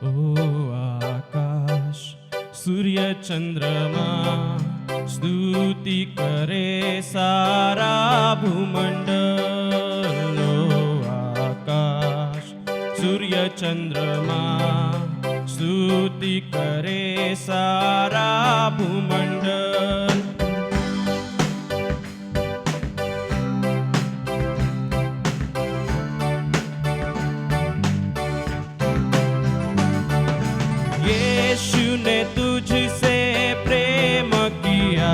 ओ आकाश सूर्य चंद्रमा स्तुति करे सारा भूमंडल। ओ आकाश सूर्य चंद्रमा स्तुति करे सारा भूमंडल। यीशु ने तुझसे प्रेम किया,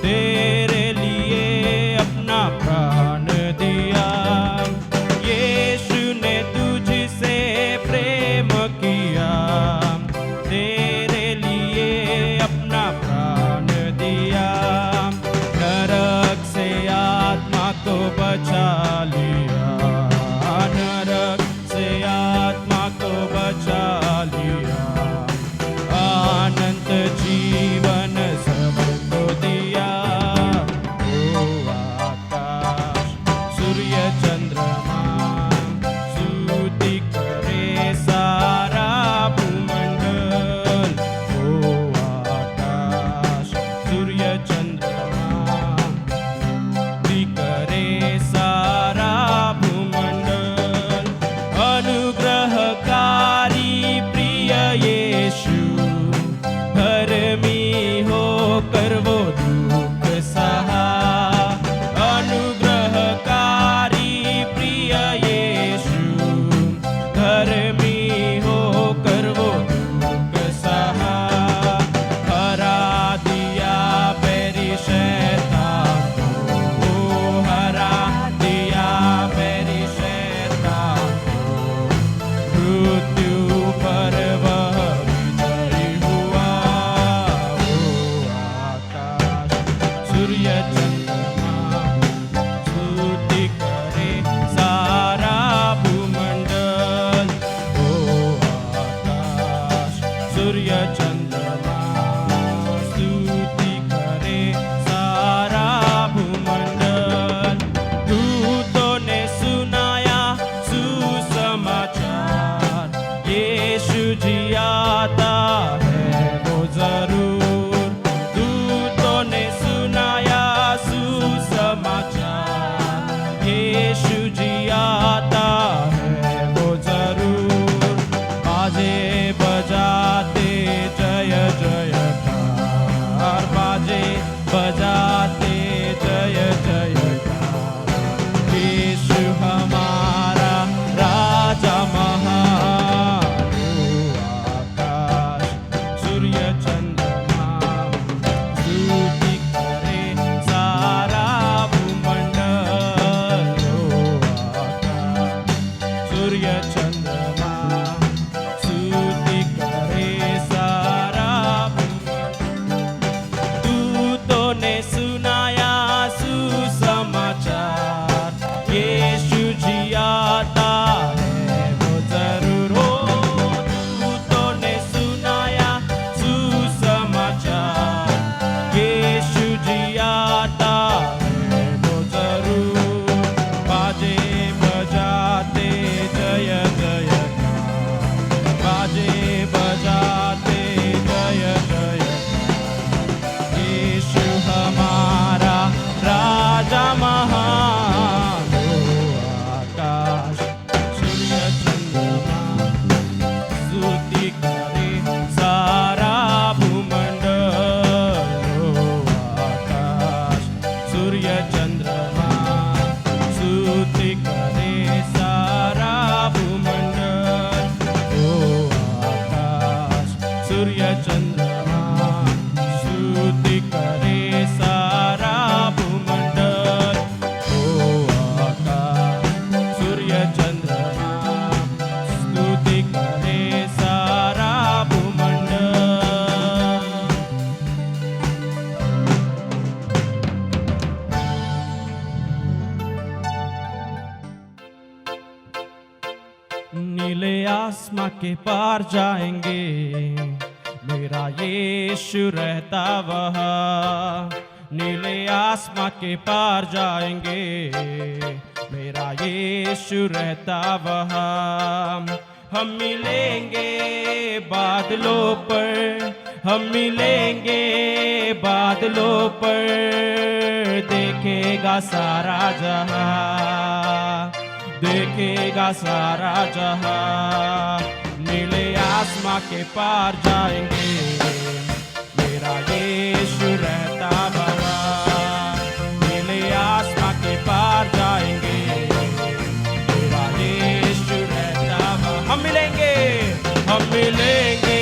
तेरे लिए अपना प्राण दिया। यीशु ने तुझसे प्रेम किया, तेरे लिए अपना प्राण दिया। नरक से आत्मा को बचा लिया, नरक से आत्मा को बचा लिया। अनंत जीवन सबको दिया। ओ आकाश सूर्य चंद्रमा स्तुति करे सारा भूमंडल। ओ आकाश सूर्य चंद्रमा स्तुति करे सारा भूमंडल। अनुग्रहकारी प्रिय यीशु धर्मी होकर वो दुख सहा। अनुग्रहकारी प्रिय यीशु धर्मी होकर वो दुख सहा। हरा दिया बैरी शैतान को, हरा दिया बैरी शैतान को। मृत्यु पर वह विजयी हुआ। ओ आकाश सूर्य चंद्रमा स्तुति करे सारा भूमंडल। ओ आकाश सूर्य चंद्रमा स्तुति करे सारा भूमंडल। दूतों ने सुनाया सुसमाचार, यीशु जी आता है वो जरूर। दूतों ने सुनाया सुसमाचार, यीशु जी आता है वो जरूर। बाजे बजाते जय जयकार, बाजे बजाते जय जयकार। यीशु हमारा राजा महान। ओ आकाश सूर्य चंद्रमा स्तुति करे सारा भूमंडल। ओ आकाश सूर्य चंद्रमा स्तुति करे सारा भूमंडल। दूतों ने सुनाया सुसमाचार, यीशु जी आता है वो जरूर। हो दूतों ने सुनाया सुसमाचार, यीशु जी आता है वो जरूर। बाजे बजाते जय जयकार, बाजे बजाते जय जयकार। यीशु हमारा राजा महान। ओ आकाश सूर्य चंद्रमा स्तुति करे सारा भूमंडल। ओ आकाश सूर्य चंद्रमा स्तुति करे सारा भूमंडल। ओ आकाश सूर्य चंद्रमा स्तुति करे सारा भूमंडल। ओ आकाश सूर्य चंद्रमा स्तुति करे सारा भूमंडल। नीले आसमां के पार जाएंगे, मेरा यीशु रहता वहाँ। नीले आसमां के पार जाएंगे, मेरा यीशु रहता वहाँ। हम मिलेंगे बादलों पर, हम मिलेंगे बादलों पर, देखेगा सारा जहां, देखेगा सारा जहां। नीले आसमां के पार जाएंगे, मेरा यीशु रहता वहाँ। नीले आसमां के पार जाएंगे, मेरा यीशु रहता वहाँ। हम मिलेंगे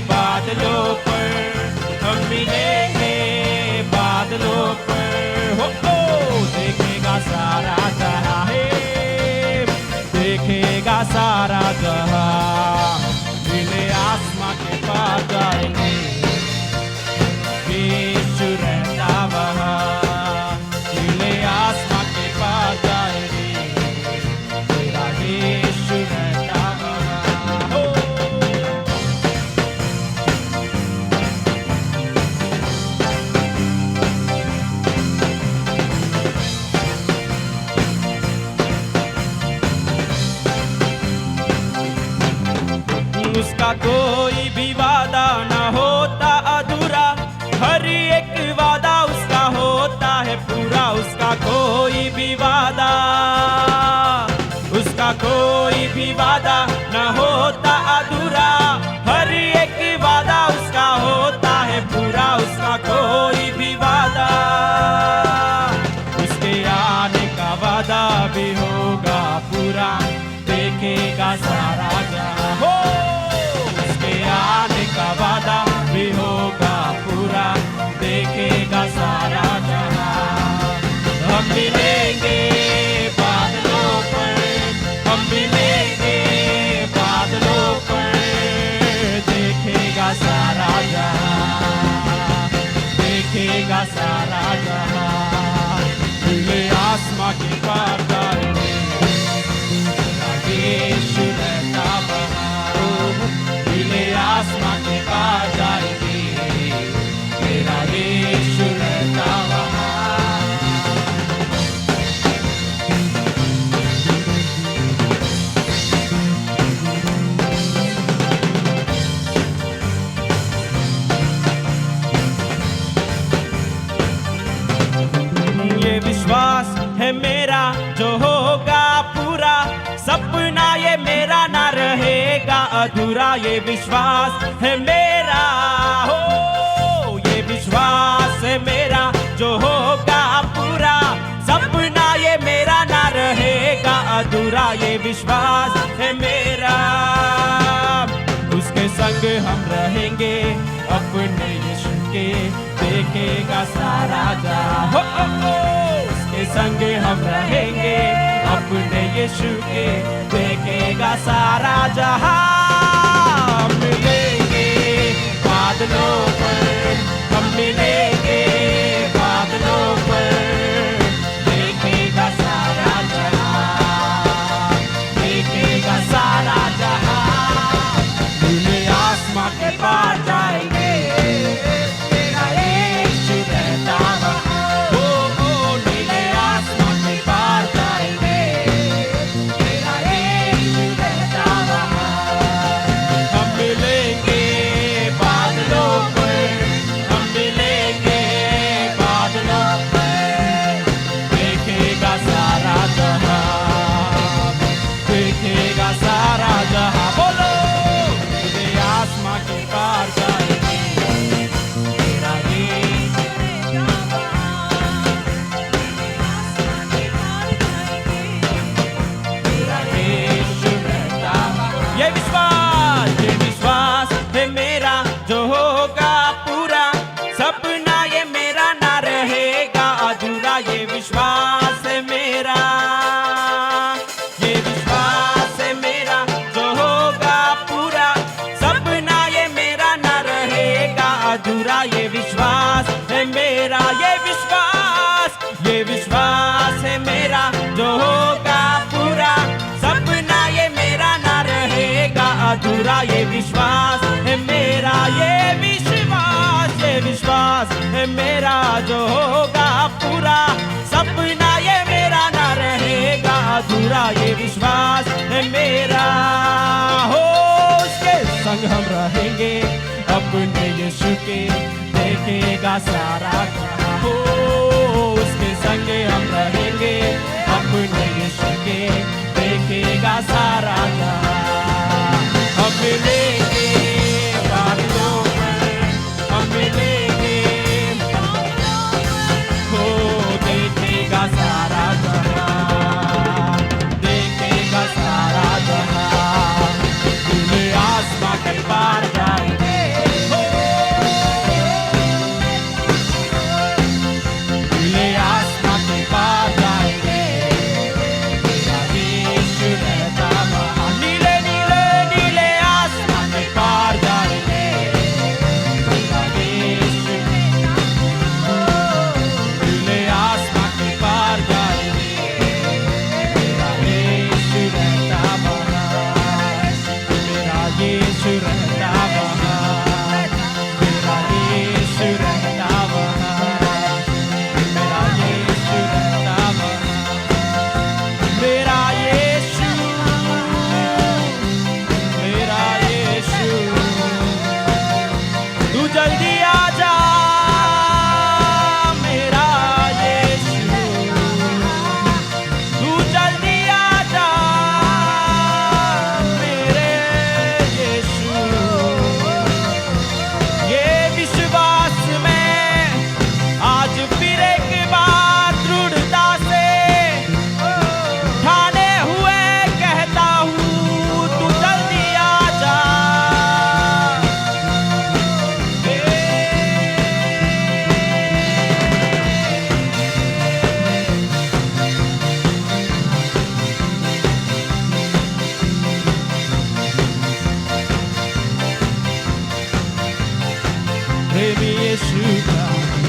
बादलों पर, हम मिलेंगे बादलों पर। हो देखेगा सारा जहां, देखेगा सारा जहां। नीले आसमां के पार जाएंगे, यीशु रहता वहाँ। नीले आसमां के पार जाएंगे, मेरा यीशु रहता वहाँ। हो उसका कोई भी वादा न होता अधूरा, हर एक वादा उसका होता है पूरा। उसका कोई भी वादा, उसका कोई भी वादा न होता अधूरा, हर एक वादा उसका होता है पूरा। उसका कोई भी वादा, उसके आने का वादा भी होगा पूरा, देखेगा सारा जहां। हो आने का वादा भी होगा पूरा, देखेगा सारा जहां। हम मिलेंगे बादलों पर, हम मिलेंगे बादलों पर, देखेगा सारा जहां, देखेगा सारा जहां। नीले आसमां के पार जाएंगे, यीशु रहता वहाँ। नीले आसमां के पार जाएंगे, मेरा यीशु रहता वहाँ। ये विश्वास है मेरा जो होगा पूरा, सपना ये मेरा ना रहेगा अधूरा। ये विश्वास है मेरा, हो ये विश्वास है मेरा जो होगा पूरा, सपना ये मेरा ना रहेगा अधूरा। ये विश्वास है मेरा, उसके संग हम रहेंगे अपने यीशु के, देखेगा सारा जहां। हो उसके संग हम रहेंगे अपने यीशु के, देखेगा सारा जहां। मिलेंगे बादलों पर, हम मिलेंगे बादलों पर, देखेगा सारा जहां, देखेगा सारा जहां। नीले आसमां के पार जाएंगे, मेरा यीशु रहता वहाँ। ओ नीले आसमां के पार जाएंगे, मेरा यीशु रहता वहाँ। हम मिलेंगे बादलों पर, हम मिलेंगे बादलों पर, देखेगा सारा जहां, देखेगा सारा जहां। बोलो नीले आसमां के पार जाएंगे, मेरा यीशु रहता वहाँ। नीले आसमां के पार जाएंगे, मेरा यीशु रहता वहाँ। ये विश्वास है मेरा जो होगा पूरा, सपना ये मेरा ना रहेगा अधूरा। ये विश्वास है मेरा, ये विश्वास है मेरा जो होगा पूरा, सपना ये मेरा ना रहेगा अधूरा। ये विश्वास है मेरा, ये विश्वास है मेरा जो होगा पूरा, सपना ये मेरा ना रहेगा अधूरा। ये विश्वास है मेरा, ये विश्वास है मेरा जो होगा पूरा, सपना ये मेरा ना रहेगा अधूरा। ये विश्वास है मेरा। सारा जहां हो, उसके संगे हम रहेंगे अपने यीशु के, देखेगा सारा जहां। हम मिलेंगे बादलों पर, हम मिलेंगे, हो देखेगा सारा जहां, देखेगा सारा जहां, खुले आसमां के पार जाएंगे, खुले आसमां के पार जाएंगे, मेरा यीशु रहता वहां। नीले नीले नीले आसमां के पार जाएंगे, मेरा यीशु, खुले आसमां के पार जाएंगे, मेरा यीशु रहता वहां, मेरा यीशु रहता वहां, मेरा यीशु रहता वहां, मेरा यीशु रहता वहां, मेरा यीशु, मेरा यीशु। तू जल्दी आ जा मेरा यीशु, तू जल्दी आ जा मेरे यीशु। ये विश्वास में आज फिर एक बार दृढ़ता से ठाने हुए कहता हूँ, तू जल्दी आ जा। प्रेमी यीशु का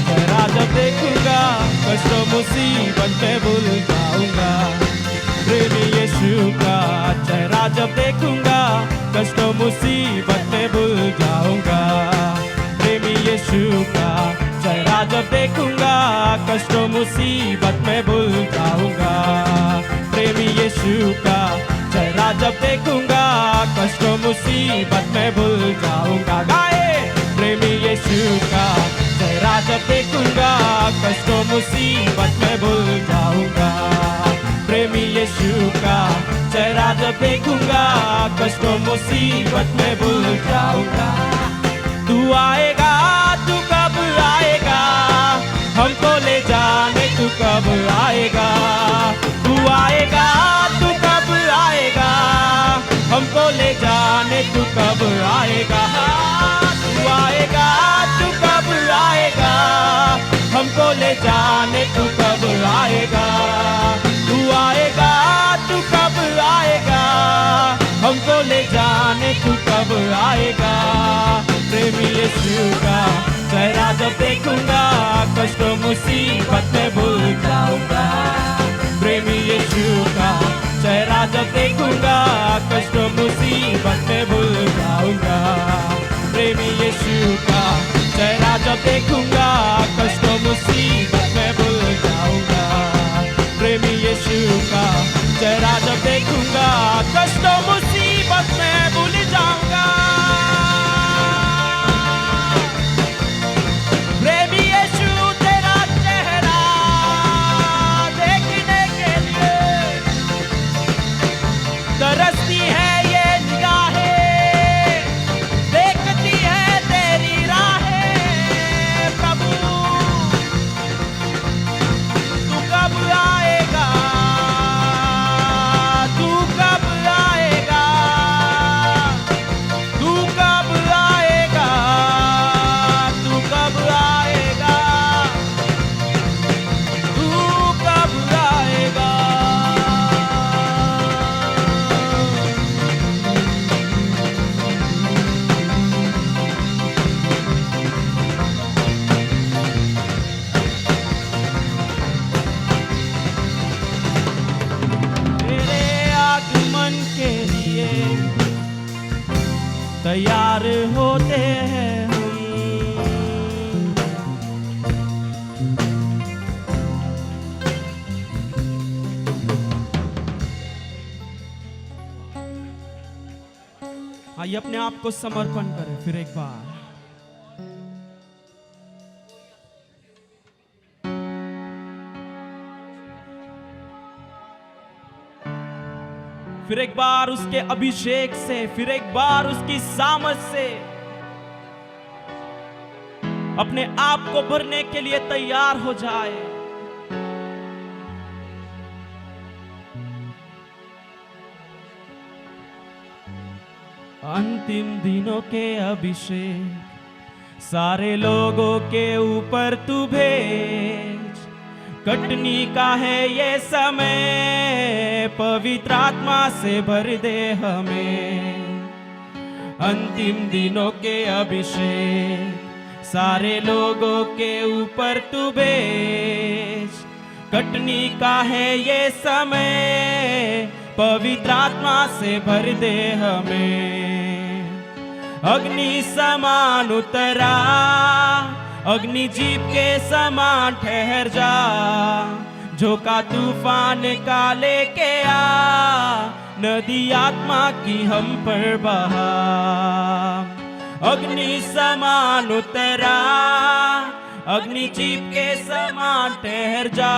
चेहरा जब देखूंगा, कष्टों मुसीबत में भूल जाऊंगा। प्रेमी यीशु का चेहरा जब देखूंगा, कष्टों मुसीबत में भूल जाऊंगा। प्रेमी यीशु का चेहरा जब देखूंगा, कष्टों मुसीबत में भूल जाऊंगा। प्रेमी यीशु का चेहरा जब देखूंगा, कष्टों मुसीबत में भूल जाऊंगा। गाए प्रेमी यीशु का चेहरा जब देखूंगा, कष्टों मुसीबत में भूल जाऊंगा। प्रेमी यीशु का चेहरा जब देखूंगा, कष्टों मुसीबत में भूल जाऊंगा। तू आएगा, तू कब आएगा, हमको ले जाने तू कब आएगा। तू आएगा, तू कब आएगा, हमको ले जाने तू कब आएगा। तू आएगा, तू कब आएगा, हमको ले जाने तू कब आएगा। तू आएगा, तू कब आएगा, हमको ले जाने तू कब आएगा। प्रेमी यीशु का चेहरा जब देखूंगा, कष्टों मुसीबत में भूल जाऊंगा। प्रेमी यीशु का चेहरा जब देखूंगा, कष्टों मुसीबत में भूल जाऊंगा। प्रेमी यीशु का चेहरा जब देखूंगा, कष्टों मुसीबत में भूल जाऊंगा। प्रेमी यीशु का चेहरा जब देखूंगा, कष्टों मुसीबत में भूल जाऊंगा। प्रेमी यीशु तेरा चेहरा देखने के लिए तरसती है ये निगाहें, देखती है तेरी राहें। प्रभु तू कब आएगा, तू कब आएगा, तू कब आएगा, तू कब आएगा, तू कब आएगा। तेरे आगमन के लिए तैयार होते हैं हम। आइए अपने आप को समर्पण करें फिर एक बार। फिर एक बार उसके अभिषेक से, फिर एक बार उसकी सामर्थ से अपने आप को भरने के लिए तैयार हो जाए। अंतिम दिनों के अभिषेक सारे लोगों के ऊपर तू भेज। कटनी का है ये समय, पवित्र आत्मा से भर दे हमें। अंतिम दिनों के अभिषेक सारे लोगों के ऊपर तू भेज। कटनी का है ये समय, पवित्र आत्मा से भर दे हमें। अग्नि समान उतरा, अग्नि जीप के समान ठहर जा। झोंका तूफान का लेके आ, नदी आत्मा की हम पर बहा। अग्नि समान उतरा, अग्नि जीप के समान ठहर जा।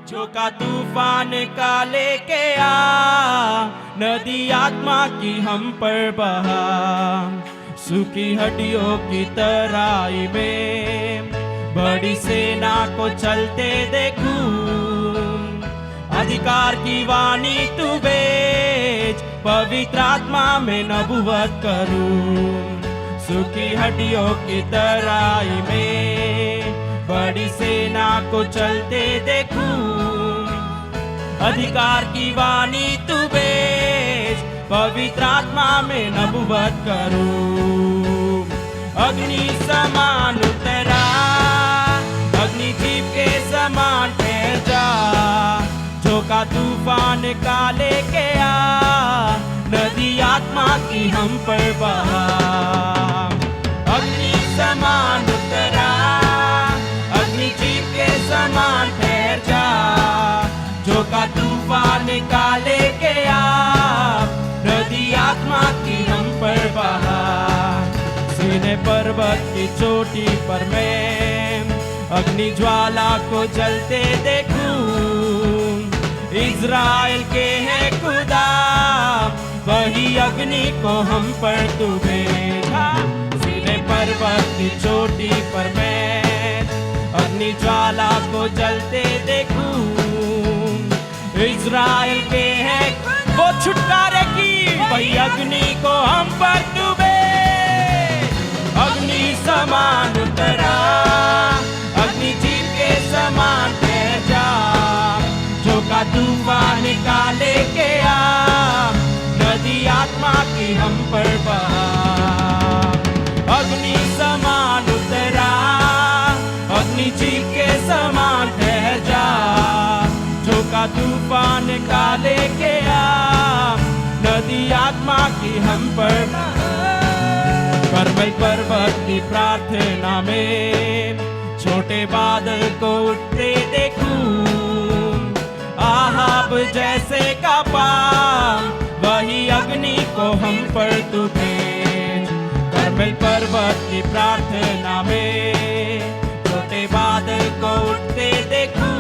झोंका तूफान का लेके आ, नदी आत्मा की हम पर बहा। सूखी हड्डियों की तराई में बड़ी सेना को चलते देखूं। अधिकार की वाणी तू भेज, पवित्र आत्मा में नबुवत करूं। सूखी हड्डियों की तराई में बड़ी सेना को चलते देखूं। अधिकार की वाणी तू भेज, पवित्र आत्मा में नबुवत करूं। अग्नि समान उतरा, अग्नि जीप के समान ठहर जा। झोंका तूफान का लेके आ, नदी आत्मा की हम पर बहा। अग्नि समान उतरा, अग्नि जीप के समान ठहर जा। झोंका तूफान का लेके आ, नदी आत्मा की हम पर बहा। सीने पर्वत की चोटी पर मैं अग्नि ज्वाला को जलते देखूं। इज़राइल के है खुदा, वही अग्नि को हम पर तू भेजा। सीने पर्वत की चोटी पर मैं अग्नि ज्वाला को जलते देखूं। इज़राइल के है वो छुटकारे की, वही अग्नि को हम पर तू भेज। अग्नि समान उतरा, अग्नि जीप के समान ठहर जा। झोंका तूफान का लेके आ, नदी आत्मा की हम पर बहा। अग्नि समान उतरा, अग्नि जीप के समान ठहर जा। झोंका तूफान का लेके आ, नदी आत्मा की हम पर बहा। करमल पर्वत की प्रार्थना में छोटे बादल को उठते देखूं। आहाब जैसे का पाम, वही अग्नि को हम पर तू भेज। करमल पर्वत की प्रार्थना में छोटे बादल को उठते देखूं।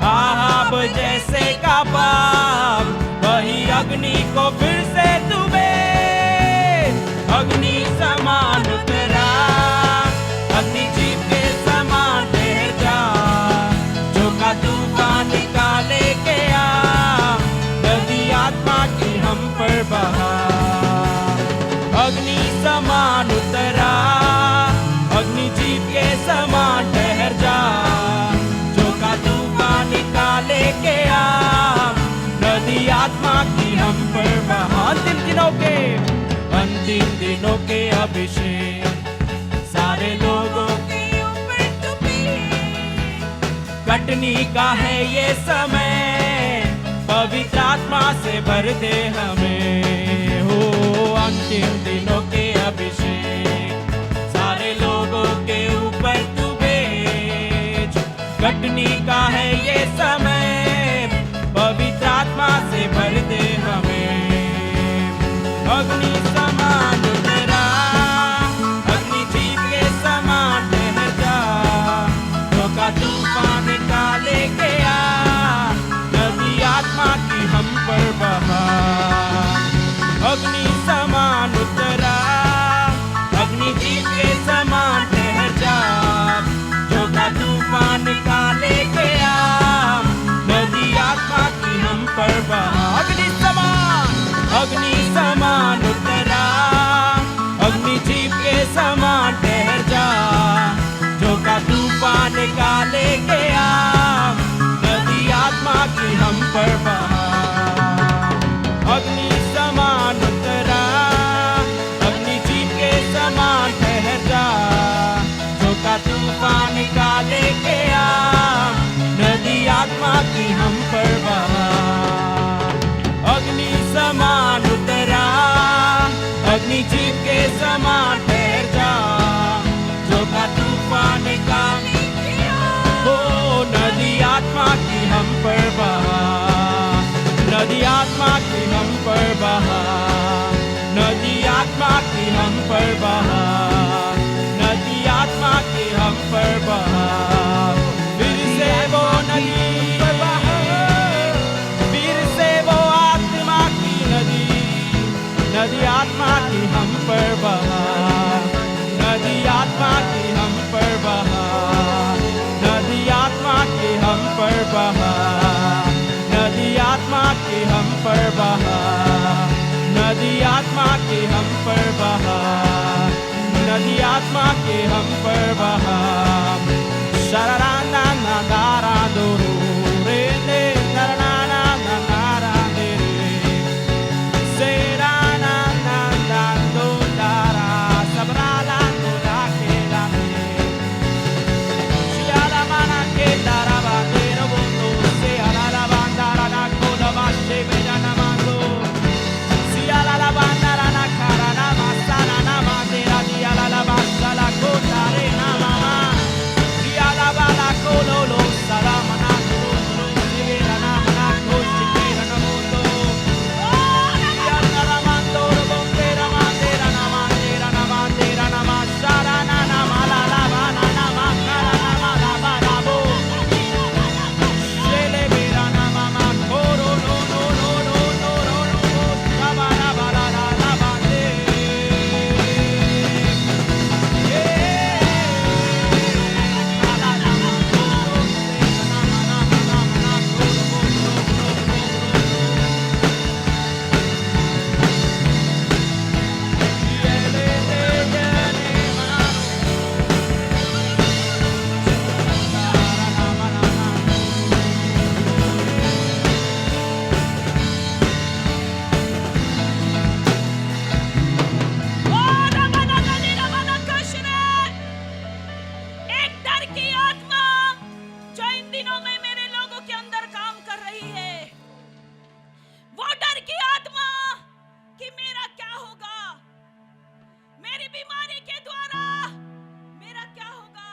आहाब जैसे का पाम, वही अग्नि को फिर से तू भेज। अग्नि समान उतरा, अग्नि जीप के समान ठहर जा। झोंका तूफान का लेके आ, नदी आत्मा की हम पर बहा। अग्नि समान उतरा, अग्नि जीप के समान ठहर जा। झोंका तूफान का लेके आ, नदी आत्मा की हम पर बहा। अंतिम दिनों के अभिषेक सारे लोगों के ऊपर तू भेज। कटनी का है ये समय, पवित्र आत्मा से भर दे हमें। हो अंतिम दिनों के अभिषेक सारे लोगों के ऊपर तू भेज। कटनी का है ये समय, पवित्र आत्मा से भर दे हमें। अग्नि समान उतरा, अग्नि जीप के समान ठहर जा। झोंका तूफान का लेके आ, नदी आत्मा की हम पर बहा, अग्नि समान उतरा, अग्नि जीत के समान ठहर जा, झोंका तूफान का लेके आ, नदी आत्मा की हम पर बहा, अग्नि समान उतरा, अग्नि जीत के समान ठहर जा, झोंका तूफान का लेके आ, ओ नदी आत्मा की हम पर बहा, नदी आत्मा की हम पर बहा, नदी आत्मा की हम पर बहा, नदी आत्मा की हम पर बहा, फिर से वो नदी बहा, फिर से वो आत्मा की नदी, नदी आत्मा की हम पर बहा, नदी आत्मा की हम पर बहा, नदी आत्मा की हम पर बहा, नदी आत्मा की हम पर बहा, नदी आत्मा की हम पर बहा, नदी आत्मा की हम पर बहा, शराना ना दारा दो रे ने नरना ना ना नारा दे रे, सेरा ना ना ना दो दारा सबरा ला दो ला के ला ने, शियाला माना के दारा बांधे रवो तो से आला बांधारा ना कोला बाशे बेजा ना मांगो, सियाला ला बांधारा ना खारा ना मासाना ना मांदेरा दियाला ला बाशाला कोटा रे ना मामा, दियाला बाला कोलो लो साला मना लो लो सिवेरा ना मना कोशी केरा ना मोतो, दियाला ला मांदो रो बोंदेरा मांदेरा ना मांदेरा ना मांदेरा ना माशाला ना ना माला ला बाना ना माकाला ना माला बाना बो, शेले बेरा ना मामा कोरो नो नो नो नो नो नो नो साबाना बाला ला ला बांदे, आला ला मांदो से ना मना मना मना कोरो कोरो ये ले मानो ना मना ना एक डर की आत्मा जो इन दिनों में मेरे लोगों के अंदर काम कर रही है, वो डर की आत्मा कि मेरा क्या होगा, मेरी बीमारी के द्वारा मेरा क्या होगा,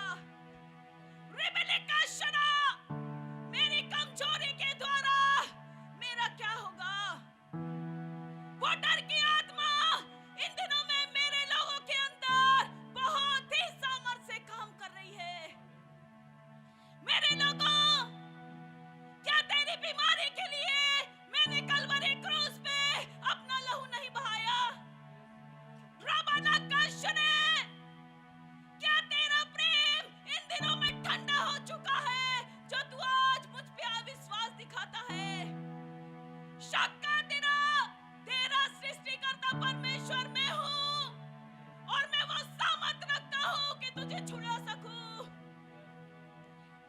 रिबेले का शना मेरी कमजोरी के द्वारा मेरा क्या होगा, वो डर की आत्मा इन दिनों में मेरे लोगों के अंदर बहुत ही सामर्थ्य से काम कर रही है। मेरे लोगों, क्या तेरी बीमारी के लिए मैंने कलवरी क्रूस पे अपना लहू नहीं बहाया? रबाना का शने, क्या तेरा प्रेम इन दिनों में ठंडा हो चुका है जो तू आज मुझ पे अविश्वास दिखाता है? शक का तेरा सृष्टिकर्ता परमेश्वर मैं हूँ और मैं वो सामर्थ रखता हूँ कि तुझे छुड़ा सकूं।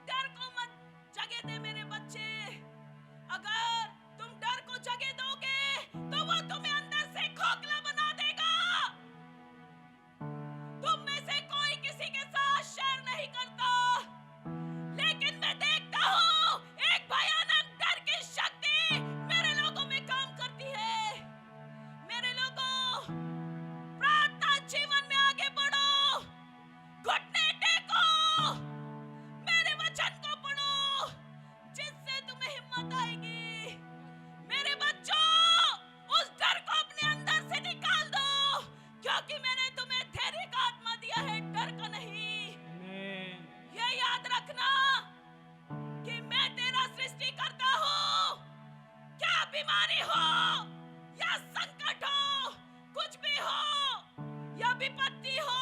डर को मत जगह दे मेरे बच्चे, अगर तुम डर को जगह दोगे तो वो तुम्हें अंदर से खोखला बना देगा। तुम में से कोई किसी के साथ शेयर नहीं करता, लेकिन मैं देखता हूँ एक भयानक डर की शक्ति मेरे लोगों में काम करती है। मेरे लोगों, प्रार्थना जीवन में आगे बढ़ो, घुटने टेको, मेरे वचन को पढ़ो, जिससे तुम्हें हिम्मत आएगी। मेरे बच्चों, उस डर को अपने अंदर से निकाल दो, क्योंकि मैंने तुम्हें धैर्य का आत्मा दिया है, डर का नहीं। ये याद रखना कि मैं तेरा सृष्टिकर्ता हूँ। क्या बीमारी हो या संकट हो, कुछ भी हो या विपत्ति हो,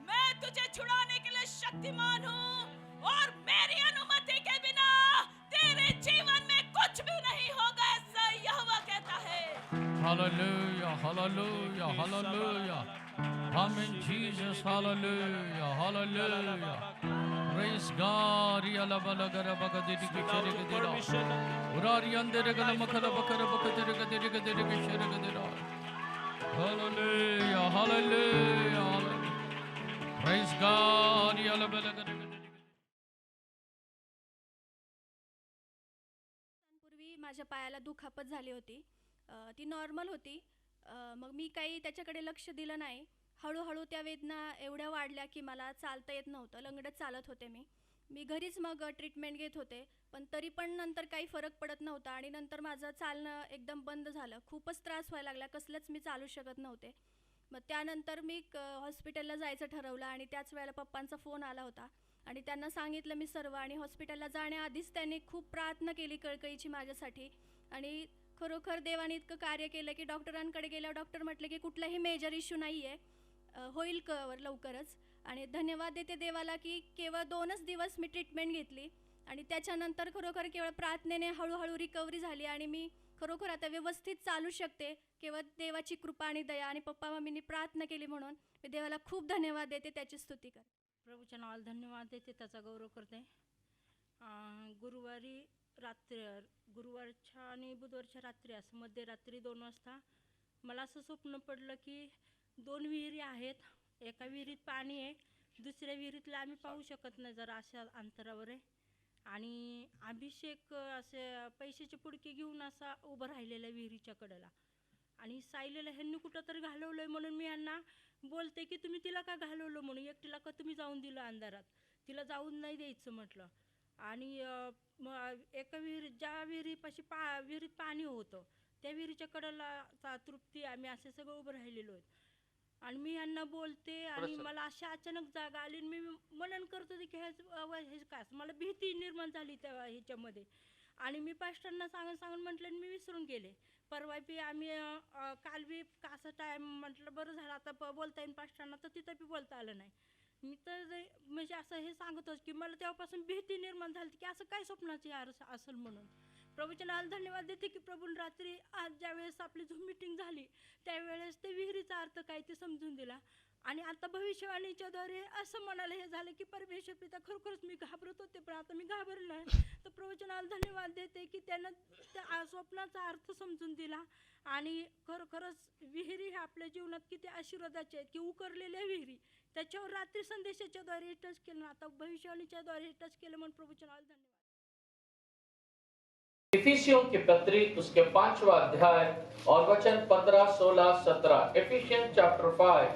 मैं तुझे छुड़ाने के लिए शक्तिमान हूँ और मेरी अनुमति के बिना तेरे जीवन में कुछ भी नहीं होगा, ऐसा यहोवा कहता है। Hallelujah, hallelujah, hallelujah. Amen, Jesus, hallelujah, hallelujah. Praise God. Yala bala gara baka didi ke Without shere your ke dira. permission, Urari andere gala makala bakara baka didi ke shere ke dira. Hallelujah, hallelujah, hallelujah. Praise God. Yala bala gara didi. पूर्वी माझ्या पायाला दुखापत झाली होती. ती normal होती. मग मी काही त्याच्याकडे लक्ष दिलं नाही. हळूहळू त्या वेदना एवढ्या वाढल्या की मला चालता येत नव्हतं. लंगडत चालत होते मी घरीच मग ट्रीटमेंट घेत होते. पण तरी पण नंतर काही फरक पडत नव्हता आणि नंतर माझं चालणं एकदम बंद झालं. खूपच त्रास व्हायला लागला. कसलंच मी चालू शकत नव्हते. मग त्यानंतर मी हॉस्पिटलला जायचं ठरवलं आणि त्याच वेळेला पप्पांचा फोन आला होता आणि त्यांना सांगितलं मी सर्व. आणि हॉस्पिटलला जाण्याआधीच त्यांनी खूप प्रार्थना केली कळकळीची माझ्यासाठी. आणि खरोखर देवाने इतकं कार्य केलं की डॉक्टरांकडे गेल्यावर डॉक्टर म्हटले की कुठलाही मेजर इश्यू नाही आहे, होईल कवर लवकरच. आणि धन्यवाद देते देवाला की केवळ 2च दिवस मी ट्रीटमेंट घेतली आणि त्याच्यानंतर खरोखर केवळ प्रार्थनेने हळूहळू रिकव्हरी झाली आणि मी खरोखर आता व्यवस्थित चालू शकते. केवळ देवाची कृपा आणि दया आणि पप्पा मम्मींनी प्रार्थना केली म्हणून मी देवाला खूप धन्यवाद देते, त्याची स्तुती करते. प्रभूच्या नावाला धन्यवाद देते, त्याचा गौरव करते. गुरुवारच्या आणि बुधवारच्या रात्री असं मध्यरात्री 2 वाजता मला असं स्वप्न पडलं की 2 विहिरी आहेत. एका विहिरीत पाणी आहे, दुसऱ्या विहिरीतला आम्ही पाहू शकत नाही, जरा अशा अंतरावर आहे. आणि अभिषेक असे पैशाची पुडकी घेऊन असा उभं राहिलेला विहिरीच्या कडेला. आणि सायलेला ह्यांनी कुठं तरी घालवलं आहे म्हणून मी यांना बोलते की तुम्ही तिला का घालवलं म्हणून, एकटीला का तुम्ही जाऊन दिलं अंधारात, तिला जाऊन नाही द्यायचं म्हटलं. आणि एका ज्या विहिरीपाशी विहिरीत पाणी होतं त्या विहिरीच्या कडेला तृप्ती आम्ही असे सगळं उभं राहिलेलो आहेत. आणि मी यांना बोलते आणि मला अशा अचानक जागा आली आणि मी मनन करत होते की हे काय, मला भीती निर्माण झाली त्या ह्याच्यामध्ये. आणि मी पास्टरांना सांगून म्हटलं आणि मी विसरून गेले. परवा बी आम्ही काल बी असं टाईम म्हटलं बरं झालं आता बोलता येईल पास्टरांना, तर तिथं बी बोलता आलं नाही. मी तर म्हणजे असं हे सांगत होते की मला तेव्हापासून भीती निर्माण झाली की असं काय स्वप्नाची असेल म्हणून. प्रभूच्या नावाला धन्यवाद देते की प्रभून रात्री आज ज्यावेळेस आपली झूम मीटिंग झाली त्यावेळेस ते विहिरीचा अर्थ काय ते समजून दिला. आणि आता भविष्यवाणीच्याद्वारे असं म्हणायला हे झालं की परमेश्वर पिता खरोखरच मी घाबरत होते पण आता मी घाबरले नाही. तर प्रभूच्या नावाला धन्यवाद देते की त्यानं त्या स्वप्नाचा अर्थ समजून दिला. आणि खरोखरच विहिरी ह्या आपल्या जीवनात किती आशीर्वादाचे आहेत की उकरलेल्या विहिरी त्याच्यावर रात्री संदेशाच्याद्वारे टच केलं, आता भविष्यवाणीच्याद्वारे टच केलं म्हणून प्रभूच्या नावाला धन्यवाद. इफिसियों की पत्री उसके 5वां अध्याय और वचन 15, 16, 17. Ephesians chapter 5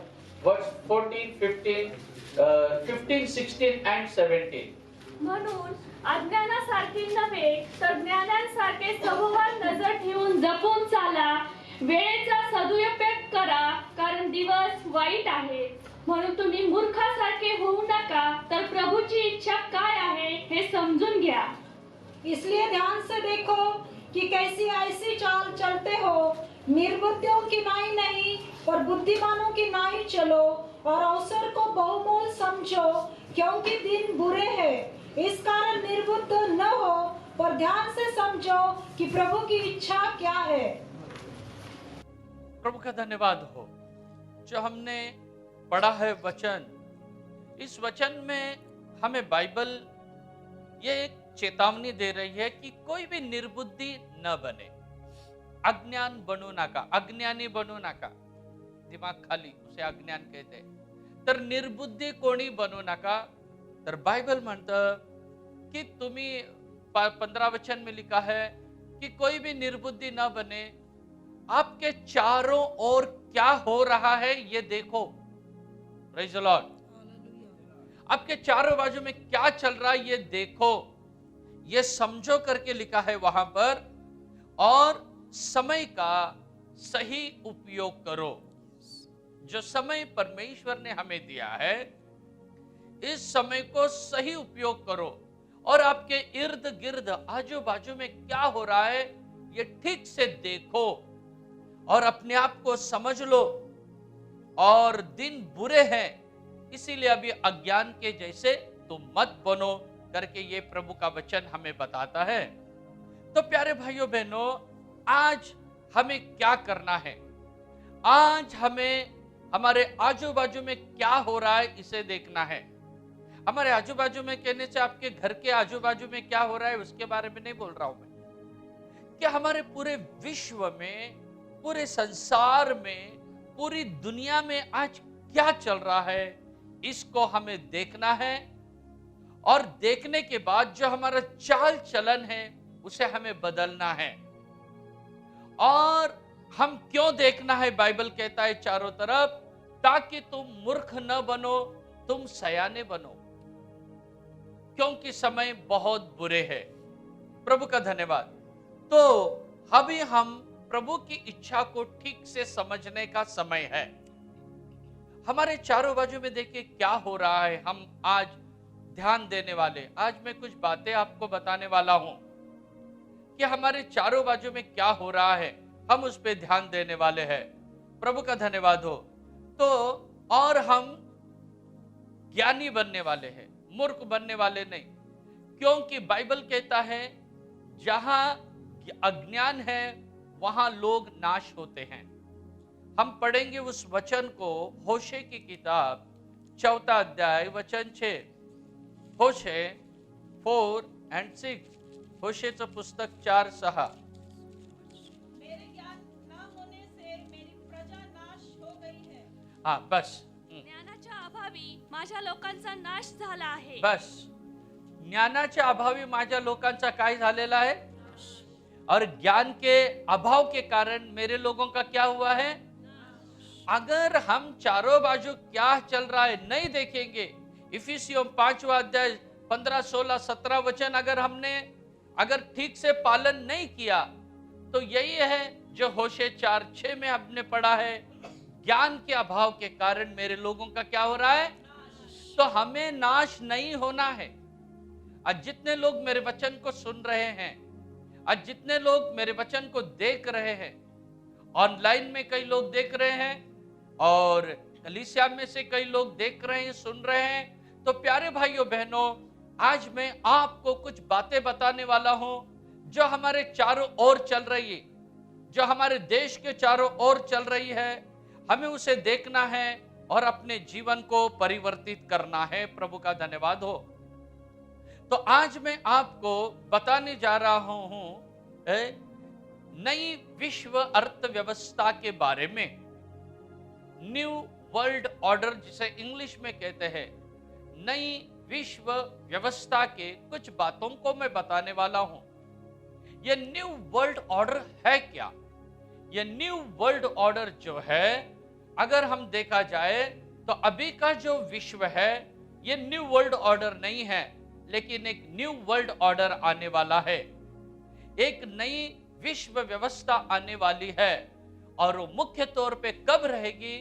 verse 14, 15, 16 and 17. म्हणून अज्ञानासारखी नव्हे तर ज्ञानासारखे स्वभावात नजर ठेवून जपून चाला, वेळेचा सदुपयोग करा, कारण दिवस वाईट आहे. म्हणून तुम्ही मूर्खासारखे होऊ नका, तर प्रभूची इच्छा काय आहे हे समजून घ्या. इसलिए ध्यान से देखो कि कैसी ऐसी चाल चलते हो, निर्बुद्धियों की नाई नहीं पर बुद्धिमानों की नाई चलो, और अवसर को बहुमूल्य समझो, क्योंकि दिन बुरे हैं. इस कारण निर्बुद्ध न हो पर ध्यान से समझो कि प्रभु की इच्छा क्या है. प्रभु का धन्यवाद हो जो हमने पढ़ा है वचन. इस वचन में हमें बाइबल ये एक चेतावनी दे रही है कि कोई भी निर्बुद्धि न बने, अज्ञान बनू नका, अज्ञानी बनू नका. दिमाग खाली उसे अज्ञान कहते. तर निर्बुद्धी कोणी बनू नका. तर बाइबल म्हणतं की तुम्ही 15 वचन में लिखा है कि कोई भी निर्बुद्धि न बने. आपके चारों ओर क्या हो रहा है ये देखो. Praise the Lord. आपके चारों बाजू में क्या चल रहा है ये देखो, ये समझो करके लिखा है वहां पर. और समय का सही उपयोग करो. जो समय परमेश्वर ने हमें दिया है इस समय को सही उपयोग करो. और आपके इर्द गिर्द आजू बाजू में क्या हो रहा है ये ठीक से देखो और अपने आप को समझ लो. और दिन बुरे हैं इसीलिए अभी अज्ञान के जैसे तुम मत बनो करके ये प्रभु का वचन हमें बताता है. तो प्यारे भाइयों बहनों, आज हमें क्या करना है? आज हमें हमारे आजू बाजू में क्या हो रहा है इसे देखना है. हमारे आजू बाजू में कहने से आपके घर के आजू बाजू में क्या हो रहा है उसके बारे में नहीं बोल रहा हूं मैं, कि हमारे पूरे विश्व में, पूरे संसार में, पूरी दुनिया में आज क्या चल रहा है, इसको हमें देखना है। और देखने के बाद जो हमारा चाल चलन है उसे हमें बदलना है। और हम क्यों देखना है, बाइबल कहता है चारों तरफ, ताकि तुम मूर्ख न बनो, तुम सयाने बनो, क्योंकि समय बहुत बुरे हैं। प्रभु का धन्यवाद। तो अभी हम प्रभु की इच्छा को ठीक से समझने का समय है। हमारे चारों बाजू में देखिए क्या हो रहा है। हम आज ध्यान देने वाले, आज मैं कुछ बातें आपको बताने वाला हूं कि हमारे चारों बाजू में क्या हो रहा है, हम उस पर ध्यान देने वाले हैं। प्रभु का धन्यवाद हो। तो और हम ज्ञानी बनने वाले हैं, मूर्ख बनने वाले नहीं, क्योंकि बाइबल कहता है जहां अज्ञान है वहां लोग नाश होते हैं। हम पढ़ेंगे उस वचन को, होशे की किताब 4 अध्याय वचन 6, होशे 4 and 6, होशेचं पुस्तक 4:6। मेरे ज्ञान न होने से मेरी प्रजा नाश हो गई है। हाँ बस, ज्ञानाच्या अभावी माझ्या लोकांचा नाश झाला आहे। बस, ज्ञानाच्या अभावी माझ्या लोकांचा काय झालेला है, और ज्ञान के अभाव के कारण मेरे लोगों का क्या हुआ है। अगर हम चारों बाजू क्या चल रहा है नहीं देखेंगे, इफिसियों 5वां अध्याय 15, 16, 17 वचन अगर ठीक से पालन नहीं किया तो यही है जो होशे 4:6 में हमने पढ़ा है, ज्ञान के अभाव के कारण मेरे लोगों का क्या हो रहा है। तो हमें नाश नहीं होना है। आज जितने लोग मेरे वचन को सुन रहे हैं, आज जितने लोग मेरे वचन को देख रहे हैं, ऑनलाइन में कई लोग देख रहे हैं और कलीसिया में से कई लोग देख रहे हैं, सुन रहे हैं, तो प्यारे भाइयों बहनों, आज मैं आपको कुछ बातें बताने वाला हूं जो हमारे चारों ओर चल रही है, जो हमारे देश के चारों ओर चल रही है। हमें उसे देखना है और अपने जीवन को परिवर्तित करना है। प्रभु का धन्यवाद हो। तो आज मैं आपको बताने जा रहा हूं नई विश्व अर्थव्यवस्था के बारे में, न्यू वर्ल्ड ऑर्डर जिसे इंग्लिश में कहते हैं। नई विश्व व्यवस्था के कुछ बातों को मैं बताने वाला हूं। यह न्यू वर्ल्ड ऑर्डर है क्या? यह न्यू वर्ल्ड ऑर्डर जो है, अगर हम देखा जाए तो अभी का जो विश्व है यह न्यू वर्ल्ड ऑर्डर नहीं है, लेकिन एक न्यू वर्ल्ड ऑर्डर आने वाला है। एक नई विश्व व्यवस्था आने वाली है और वो मुख्य तौर पे कब रहेगी?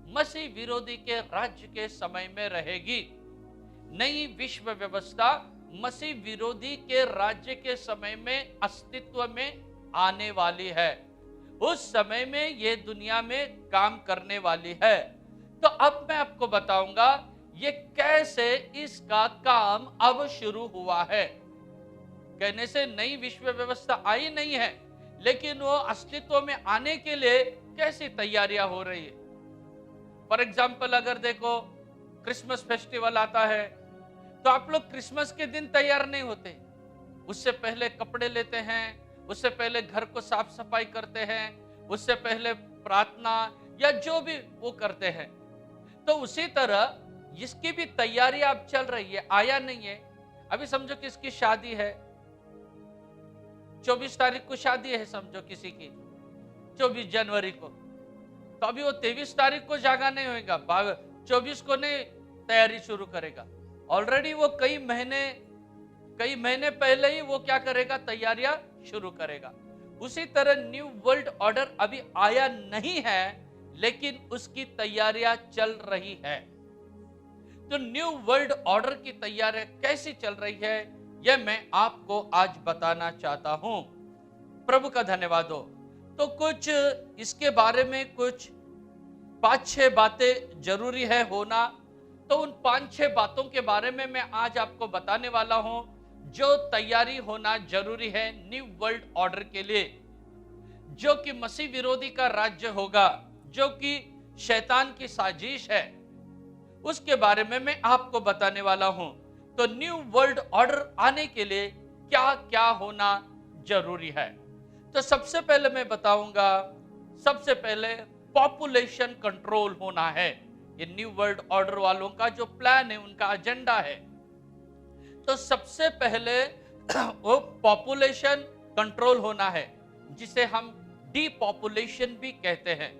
मसीह विरोधी के राज्य के समय में रहेगी। नई विश्व व्यवस्था मसीह विरोधी के राज्य के समय में अस्तित्व में आने वाली है। उस समय में ये दुनिया में काम करने वाली है। तो अब मैं आपको बताऊंगा ये कैसे इसका काम अब शुरू हुआ है। कहने से नई विश्व व्यवस्था आई नहीं है, लेकिन वो अस्तित्व में आने के लिए कैसी तैयारियां हो रही है। फॉर एग्जाम्पल अगर देखो क्रिसमस फेस्टिवल आता है तो आप लोग क्रिसमस के दिन तैयार नहीं होते, उससे पहले कपड़े लेते हैं, उससे पहले घर को साफ सफाई करते हैं, उससे पहले प्रार्थना या जो भी वो करते हैं। तो उसी तरह इसकी भी तैयारी अब चल रही है, आया नहीं है। अभी समझो किसकी शादी है, 24 तारीख को शादी है, समझो किसी की 24 जनवरी को, तो अभी वो 23 तारीख को जागा नहीं होगा, 24 को नहीं तैयारी शुरू करेगा। ऑलरेडी वो कई महीने पहले ही वो क्या करेगा, तैयारियां शुरू करेगा। उसी तरह न्यू वर्ल्ड ऑर्डर अभी आया नहीं है, लेकिन उसकी तैयारियां चल रही है। तो न्यू वर्ल्ड ऑर्डर की तैयारी कैसी चल रही है, यह मैं आपको आज बताना चाहता हूं। प्रभु का धन्यवाद हो। तो कुछ इसके बारे में कुछ 5-6 बातें जरूरी है होना। तो उन 5-6 बातों के बारे में मैं आज आपको बताने वाला हूं, जो तैयारी होना जरूरी है न्यू वर्ल्ड ऑर्डर के लिए, जो कि मसीह विरोधी का राज्य होगा, जो कि शैतान की साजिश है। उसके बारे में मैं आपको बताने वाला हूं। तो न्यू वर्ल्ड ऑर्डर आने के लिए क्या क्या होना जरूरी है। तो सबसे पहले मैं बताऊंगा, सबसे पहले पॉपुलेशन कंट्रोल होना है। ये न्यू वर्ल्ड ऑर्डर वालों का जो प्लान है, उनका एजेंडा है। तो सबसे पहले वो पॉपुलेशन कंट्रोल होना है, जिसे हम डीपॉपुलेशन भी कहते हैं।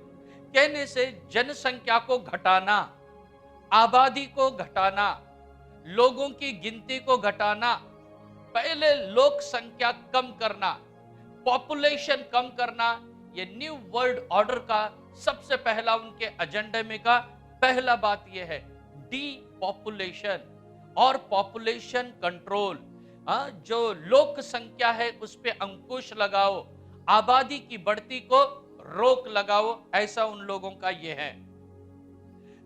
कहने से जनसंख्या को घटाना, आबादी को घटाना, लोगों की गिनती को घटाना, पहले लोक संख्या कम करना, पॉपुलेशन कम करना, ये न्यू वर्ल्ड ऑर्डर का सबसे पहला उनके एजेंडे में का पहला बात यह है, डीपॉपुलेशन और पॉपुलेशन कंट्रोल। जो लोक संख्या है उस पे अंकुश लगाओ, आबादी की बढ़ती को रोक लगाओ, ऐसा उन लोगों का ये है।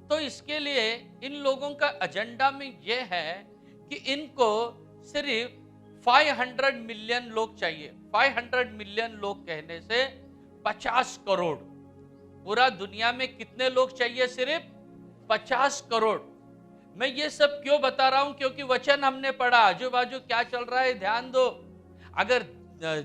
तो इसके लिए इन लोगों का एजेंडा में यह है कि इनको सिर्फ 500 मिलियन लोग चाहिए। 500 मिलियन लोग कहने से 50 करोड़। पूरा दुनिया में कितने लोग चाहिए? सिर्फ 50 करोड़। मैं ये सब क्यों बता रहा हूं? क्योंकि वचन हमने पढ़ा, आजू बाजू क्या चल रहा है ध्यान दो। अगर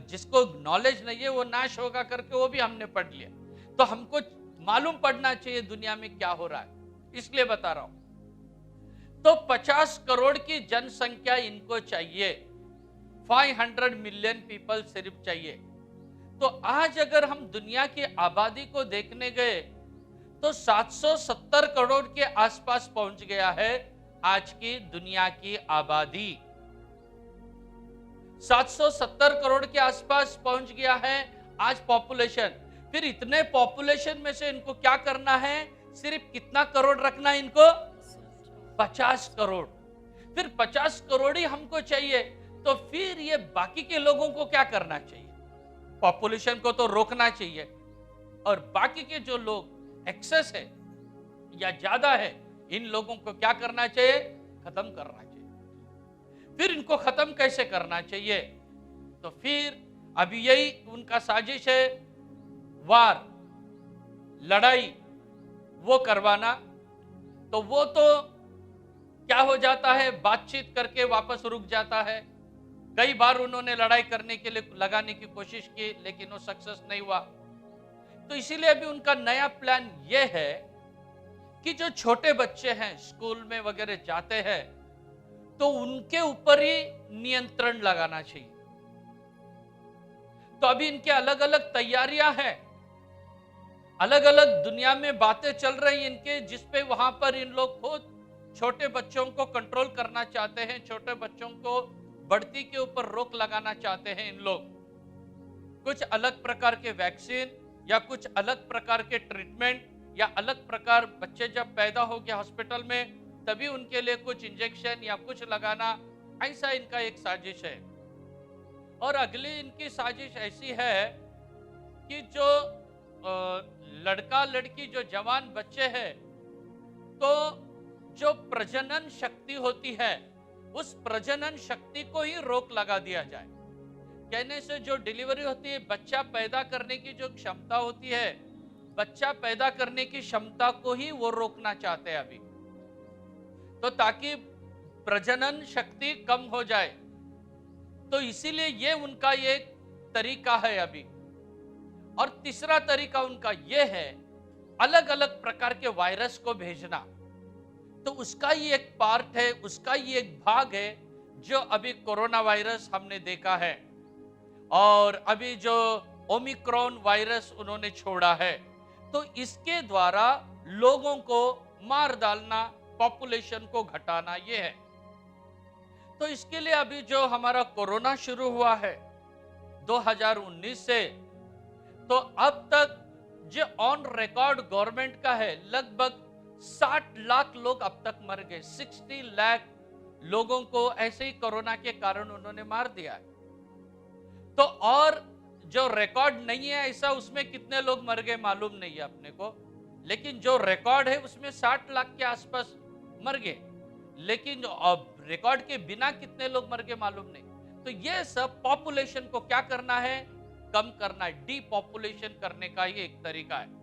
जिसको नॉलेज नहीं है वो नाश होगा करके वो भी हमने पढ़ लिया, तो हमको मालूम पड़ना चाहिए दुनिया में क्या हो रहा है, इसलिए बता रहा हूं। तो 50 करोड़ की जनसंख्या इनको चाहिए, 500 मिलियन पीपल सिर्फ चाहिए। तो आज अगर हम दुनिया की आबादी को देखने गए तो 770 करोड़ के आसपास पहुंच गया है आज की दुनिया की आबादी। 770 करोड़ के आसपास पहुंच गया है आज पॉपुलेशन। फिर इतने पॉपुलेशन में से इनको क्या करना है? सिर्फ कितना करोड़ रखना है इनको? 50 करोड़। फिर 50 करोड़ ही हमको चाहिए, तो फिर ये बाकी के लोगों को क्या करना चाहिए? पॉपुलेशन को तो रोकना चाहिए, और बाकी के जो लोग एक्सेस है या ज्यादा है, इन लोगों को क्या करना चाहिए? खत्म करना चाहिए। फिर इनको खत्म कैसे करना चाहिए? तो फिर अभी यही उनका साजिश है, वार, लड़ाई वो करवाना। तो वो तो क्या हो जाता है, बातचीत करके वापस रुक जाता है। कई बार उन्होंने लड़ाई करने के लिए लगाने की कोशिश की, लेकिन वो सक्सेस नहीं हुआ। तो इसीलिए अभी उनका नया प्लान यह है कि जो छोटे बच्चे हैं स्कूल में वगैरह जाते हैं, तो उनके ऊपर ही नियंत्रण लगाना चाहिए। तो अभी इनके अलग अलग तैयारियां हैं, अलग अलग दुनिया में बातें चल रही इनके, जिसपे वहां पर इन लोग खुद छोटे बच्चों को कंट्रोल करना चाहते हैं, छोटे बच्चों को बढ़ती के ऊपर रोक लगाना चाहते हैं इन लोग। कुछ अलग प्रकार के वैक्सीन या कुछ अलग प्रकार के ट्रीटमेंट, या अलग प्रकार, बच्चे जब पैदा हो गया हॉस्पिटल में तभी उनके लिए कुछ इंजेक्शन या कुछ लगाना, ऐसा इनका एक साजिश है। और अगली इनकी साजिश ऐसी है कि जो लड़का लड़की जो जवान बच्चे हैं, तो जो प्रजनन शक्ति होती है उस प्रजनन शक्ति को ही रोक लगा दिया जाए। कहने से जो डिलीवरी होती है, बच्चा पैदा करने की जो क्षमता होती है, बच्चा पैदा करने की क्षमता को ही वो रोकना चाहते हैं अभी, तो ताकि प्रजनन शक्ति कम हो जाए। तो इसीलिए ये उनका एक तरीका है अभी। और तीसरा तरीका उनका ये है, अलग अलग प्रकार के वायरस को भेजना। तो उसका ही एक पार्ट है, उसका ही एक भाग है जो अभी कोरोना वायरस हमने देखा है, और अभी जो ओमिक्रॉन वायरस उन्होंने छोड़ा है। तो इसके द्वारा लोगों को मार डालना, पॉपुलेशन को घटाना, ये है। तो इसके लिए अभी जो हमारा कोरोना शुरू हुआ है 2019 से, तो अब तक जो ऑन रिकॉर्ड गवर्नमेंट का है, लगभग 60 लाख लोग अब तक मर गए। 60 लाख लोगों को ऐसे ही कोरोना के कारण उन्होंने मार दिया है। तो और जो रिकॉर्ड नहीं है ऐसा, उसमें कितने लोग मर गए मालूम नहीं है अपने को, लेकिन जो रिकॉर्ड है उसमें 60 लाख के आसपास मर गए। लेकिन अब रिकॉर्ड के बिना कितने लोग मर गए मालूम नहीं। तो ये सब पॉपुलेशन को क्या करना है? कम करना है। डीपॉपुलेशन करने का ही एक तरीका है।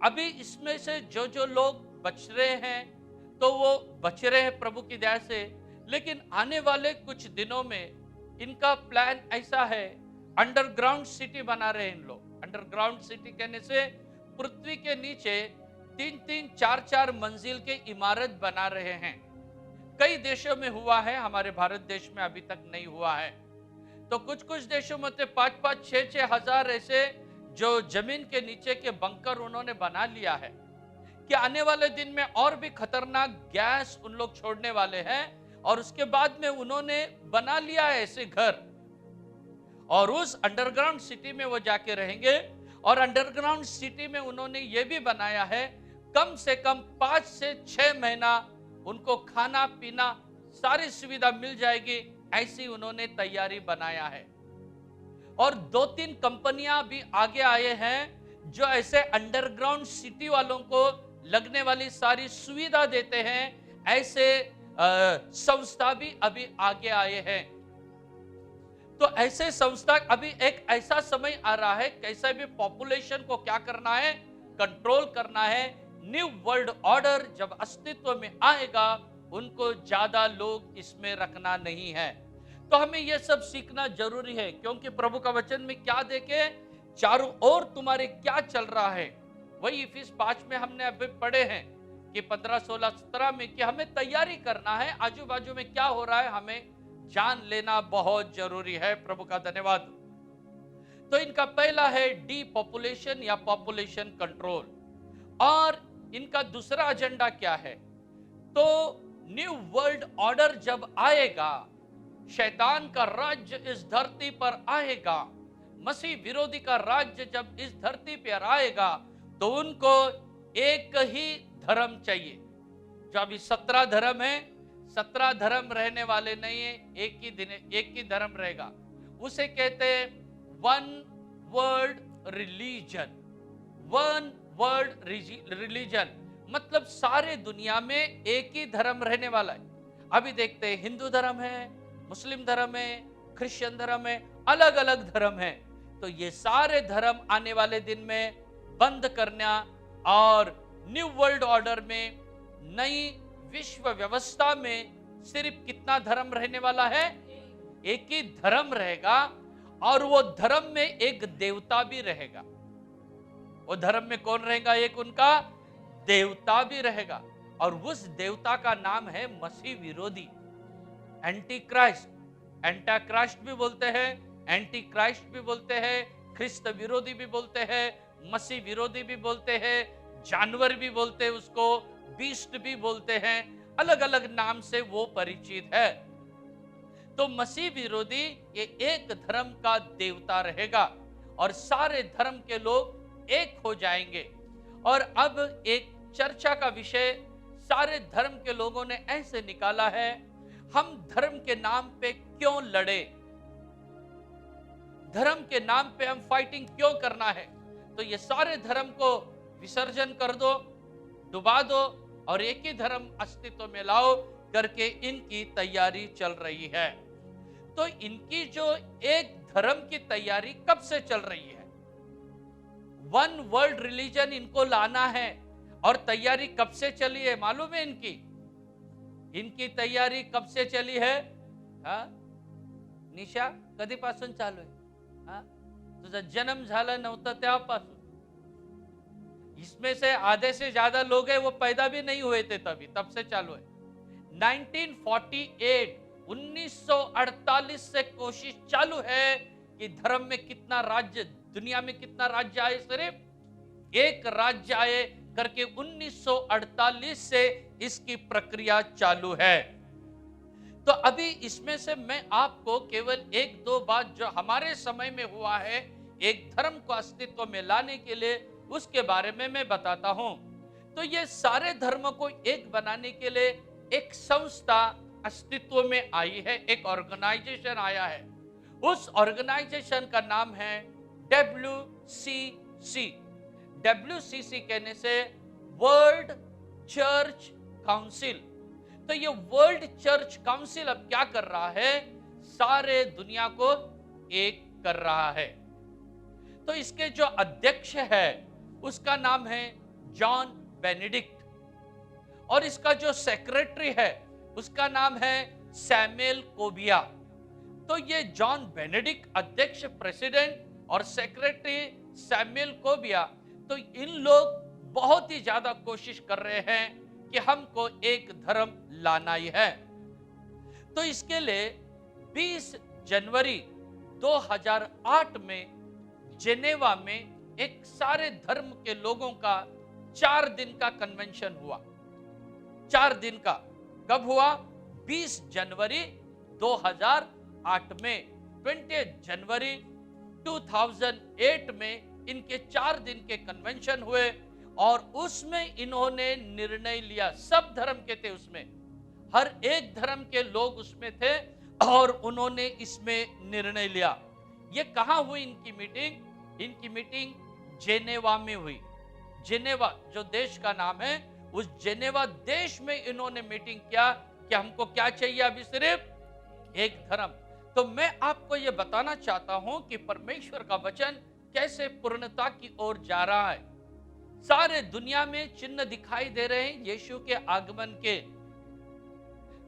अभी इसमें से जो जो लोग बच रहे हैं, तो वो बच रहे हैं प्रभु की दया से। लेकिन आने वाले कुछ दिनों में इनका प्लान ऐसा है, अंडरग्राउंड सिटी बना रहे हैं इन लोग। अंडरग्राउंड सिटी कहने से पृथ्वी के नीचे 3-3, 4-4 मंजिल के इमारत बना रहे हैं। कई देशों में हुआ है, हमारे भारत देश में अभी तक नहीं हुआ है। तो कुछ कुछ देशों में 5-5, 6-6 हजार ऐसे जो जमीन के नीचे के बंकर उन्होंने बना लिया है कि आने वाले दिन में और भी खतरनाक गैस उन लोग छोड़ने वाले हैं। और उसके बाद में उन्होंने बना लिया है ऐसे घर, और उस अंडरग्राउंड सिटी में वो जाके रहेंगे। और अंडरग्राउंड सिटी में उन्होंने ये भी बनाया है, कम से कम 5 से 6 महीना उनको खाना पीना सारी सुविधा मिल जाएगी, ऐसी उन्होंने तैयारी बनाया है। और 2-3 कंपनियां भी आगे आए हैं जो ऐसे अंडरग्राउंड सिटी वालों को लगने वाली सारी सुविधा देते हैं। ऐसे संस्था भी अभी आगे आए हैं। तो ऐसे संस्था, अभी एक ऐसा समय आ रहा है, कैसे भी पॉपुलेशन को क्या करना है, कंट्रोल करना है। न्यू वर्ल्ड ऑर्डर जब अस्तित्व में आएगा, उनको ज्यादा लोग इसमें रखना नहीं है। तो हमें यह सब सीखना जरूरी है, क्योंकि प्रभु का वचन में क्या देखे, चारों ओर तुम्हारे क्या चल रहा है। वही इफिस 5 में हमने अभी पढ़े हैं कि 15, 16, 17 में कि हमें तैयारी करना है, आजू बाजू में क्या हो रहा है हमें जान लेना बहुत जरूरी है। प्रभु का धन्यवाद। तो इनका पहला है डीपॉपुलेशन या पॉपुलेशन कंट्रोल, और इनका दूसरा एजेंडा क्या है, तो न्यू वर्ल्ड ऑर्डर जब आएगा, शैतान का राज्य इस धरती पर आएगा, मसीह विरोधी का राज्य जब इस धरती पर आएगा, तो उनको एक ही धर्म चाहिए। जो अभी 17 धर्म है, 17 धर्म रहने वाले नहीं है, एक ही धर्म रहेगा। उसे कहते हैं one world religion. One world religion मतलब सारे दुनिया में एक ही धर्म रहने वाला है। अभी देखते हैं हिंदू धर्म है, मुस्लिम धर्म है, क्रिश्चियन धर्म है, अलग अलग धर्म है। तो ये सारे धर्म आने वाले दिन में बंद करना, और न्यू वर्ल्ड ऑर्डर में, नई विश्व व्यवस्था में सिर्फ कितना धर्म रहने वाला है, एक ही धर्म रहेगा। और वो धर्म में एक देवता भी रहेगा। वो धर्म में कौन रहेगा, एक उनका देवता भी रहेगा, और उस देवता का नाम है मसीह विरोधी, एंटी क्राइस्ट। एंटा क्राइस्ट भी बोलते हैं, एंटी क्राइस्ट भी बोलते हैं, ख्रिस्त विरोधी भी बोलते हैं, मसीह विरोधी भी बोलते हैं, जानवर भी बोलते हैं उसको, बीस्ट भी बोलते हैं, अलग अलग नाम से वो परिचित है। तो मसीह विरोधी ये एक धर्म का देवता रहेगा, और सारे धर्म के लोग एक हो जाएंगे। और अब एक चर्चा का विषय सारे धर्म के लोगों ने ऐसे निकाला है, हम धर्म के नाम पे क्यों लड़े, धर्म के नाम पे हम फाइटिंग क्यों करना है। तो ये सारे धर्म को विसर्जन कर दो, डुबा दो, और एक ही धर्म अस्तित्व में लाओ करके इनकी तैयारी चल रही है। तो इनकी जो एक धर्म की तैयारी कब से चल रही है, वन वर्ल्ड रिलीजन इनको लाना है, और तैयारी कब से चली है मालूम है इनकी तैयारी कब से चली है? निशा, कधीपासून चालू आहे? तुझा जन्म झाला नव्हता तेव्हापासून। इसमें से आधे से ज्यादा लोग हैं वो पैदा भी नहीं हुए थे तभी, तब से चालू है। 1948 1948 से कोशिश चालू है कि धर्म में कितना राज्य, दुनिया में कितना राज्य आए, सिर्फ एक राज्य आए करके 1948 से इसकी प्रक्रिया चालू है। तो अभी इसमें से मैं आपको केवल 1-2 बात जो हमारे समय में हुआ है एक धर्म को अस्तित्व में लाने के लिए, उसके बारे में मैं बताता हूं। तो ये सारे धर्म को एक बनाने के लिए एक संस्था अस्तित्व में आई है, एक ऑर्गेनाइजेशन आया है। उस ऑर्गेनाइजेशन का नाम है WCC। WCC कहने से वर्ल्ड चर्च काउंसिल। तो ये वर्ल्ड चर्च काउंसिल अब क्या कर रहा है, सारे दुनिया को एक कर रहा है। तो इसके जो अध्यक्ष है उसका नाम है जॉन बेनेडिक्ट, और इसका जो सेक्रेटरी है उसका नाम है सैमुएल कोबिया। तो ये जॉन बेनेडिक्ट अध्यक्ष प्रेसिडेंट और सेक्रेटरी सैमुएल कोबिया, तो इन लोग बहुत ही ज्यादा कोशिश कर रहे हैं कि हमको एक धर्म लाना ही है। तो इसके लिए 20 जनवरी 2008 में जेनेवा में एक सारे धर्म के लोगों का 4 दिन का कन्वेंशन हुआ। 4 दिन का कब हुआ? 20 जनवरी 2008 में। 20 जनवरी 2008 में इनके 4 दिन के कन्वेंशन हुए और उसमें इन्होंने निर्णय लिया। सब धर्म के थे उसमें, हर एक धर्म के लोग उसमें थे और उन्होंने इसमें निर्णय लिया। ये कहां हुई इनकी मीटिंग? इनकी मीटिंग जेनेवा में हुई। जेनेवा जो देश का नाम है, उस जेनेवा देश में इन्होंने मीटिंग किया कि हमको क्या चाहिए अभी? सिर्फ एक धर्म। तो मैं आपको यह बताना चाहता हूं कि परमेश्वर का वचन कैसे पूर्णता की ओर जा रहा है। सारे दुनिया में चिन्ह दिखाई दे रहे हैं यीशु के आगमन के,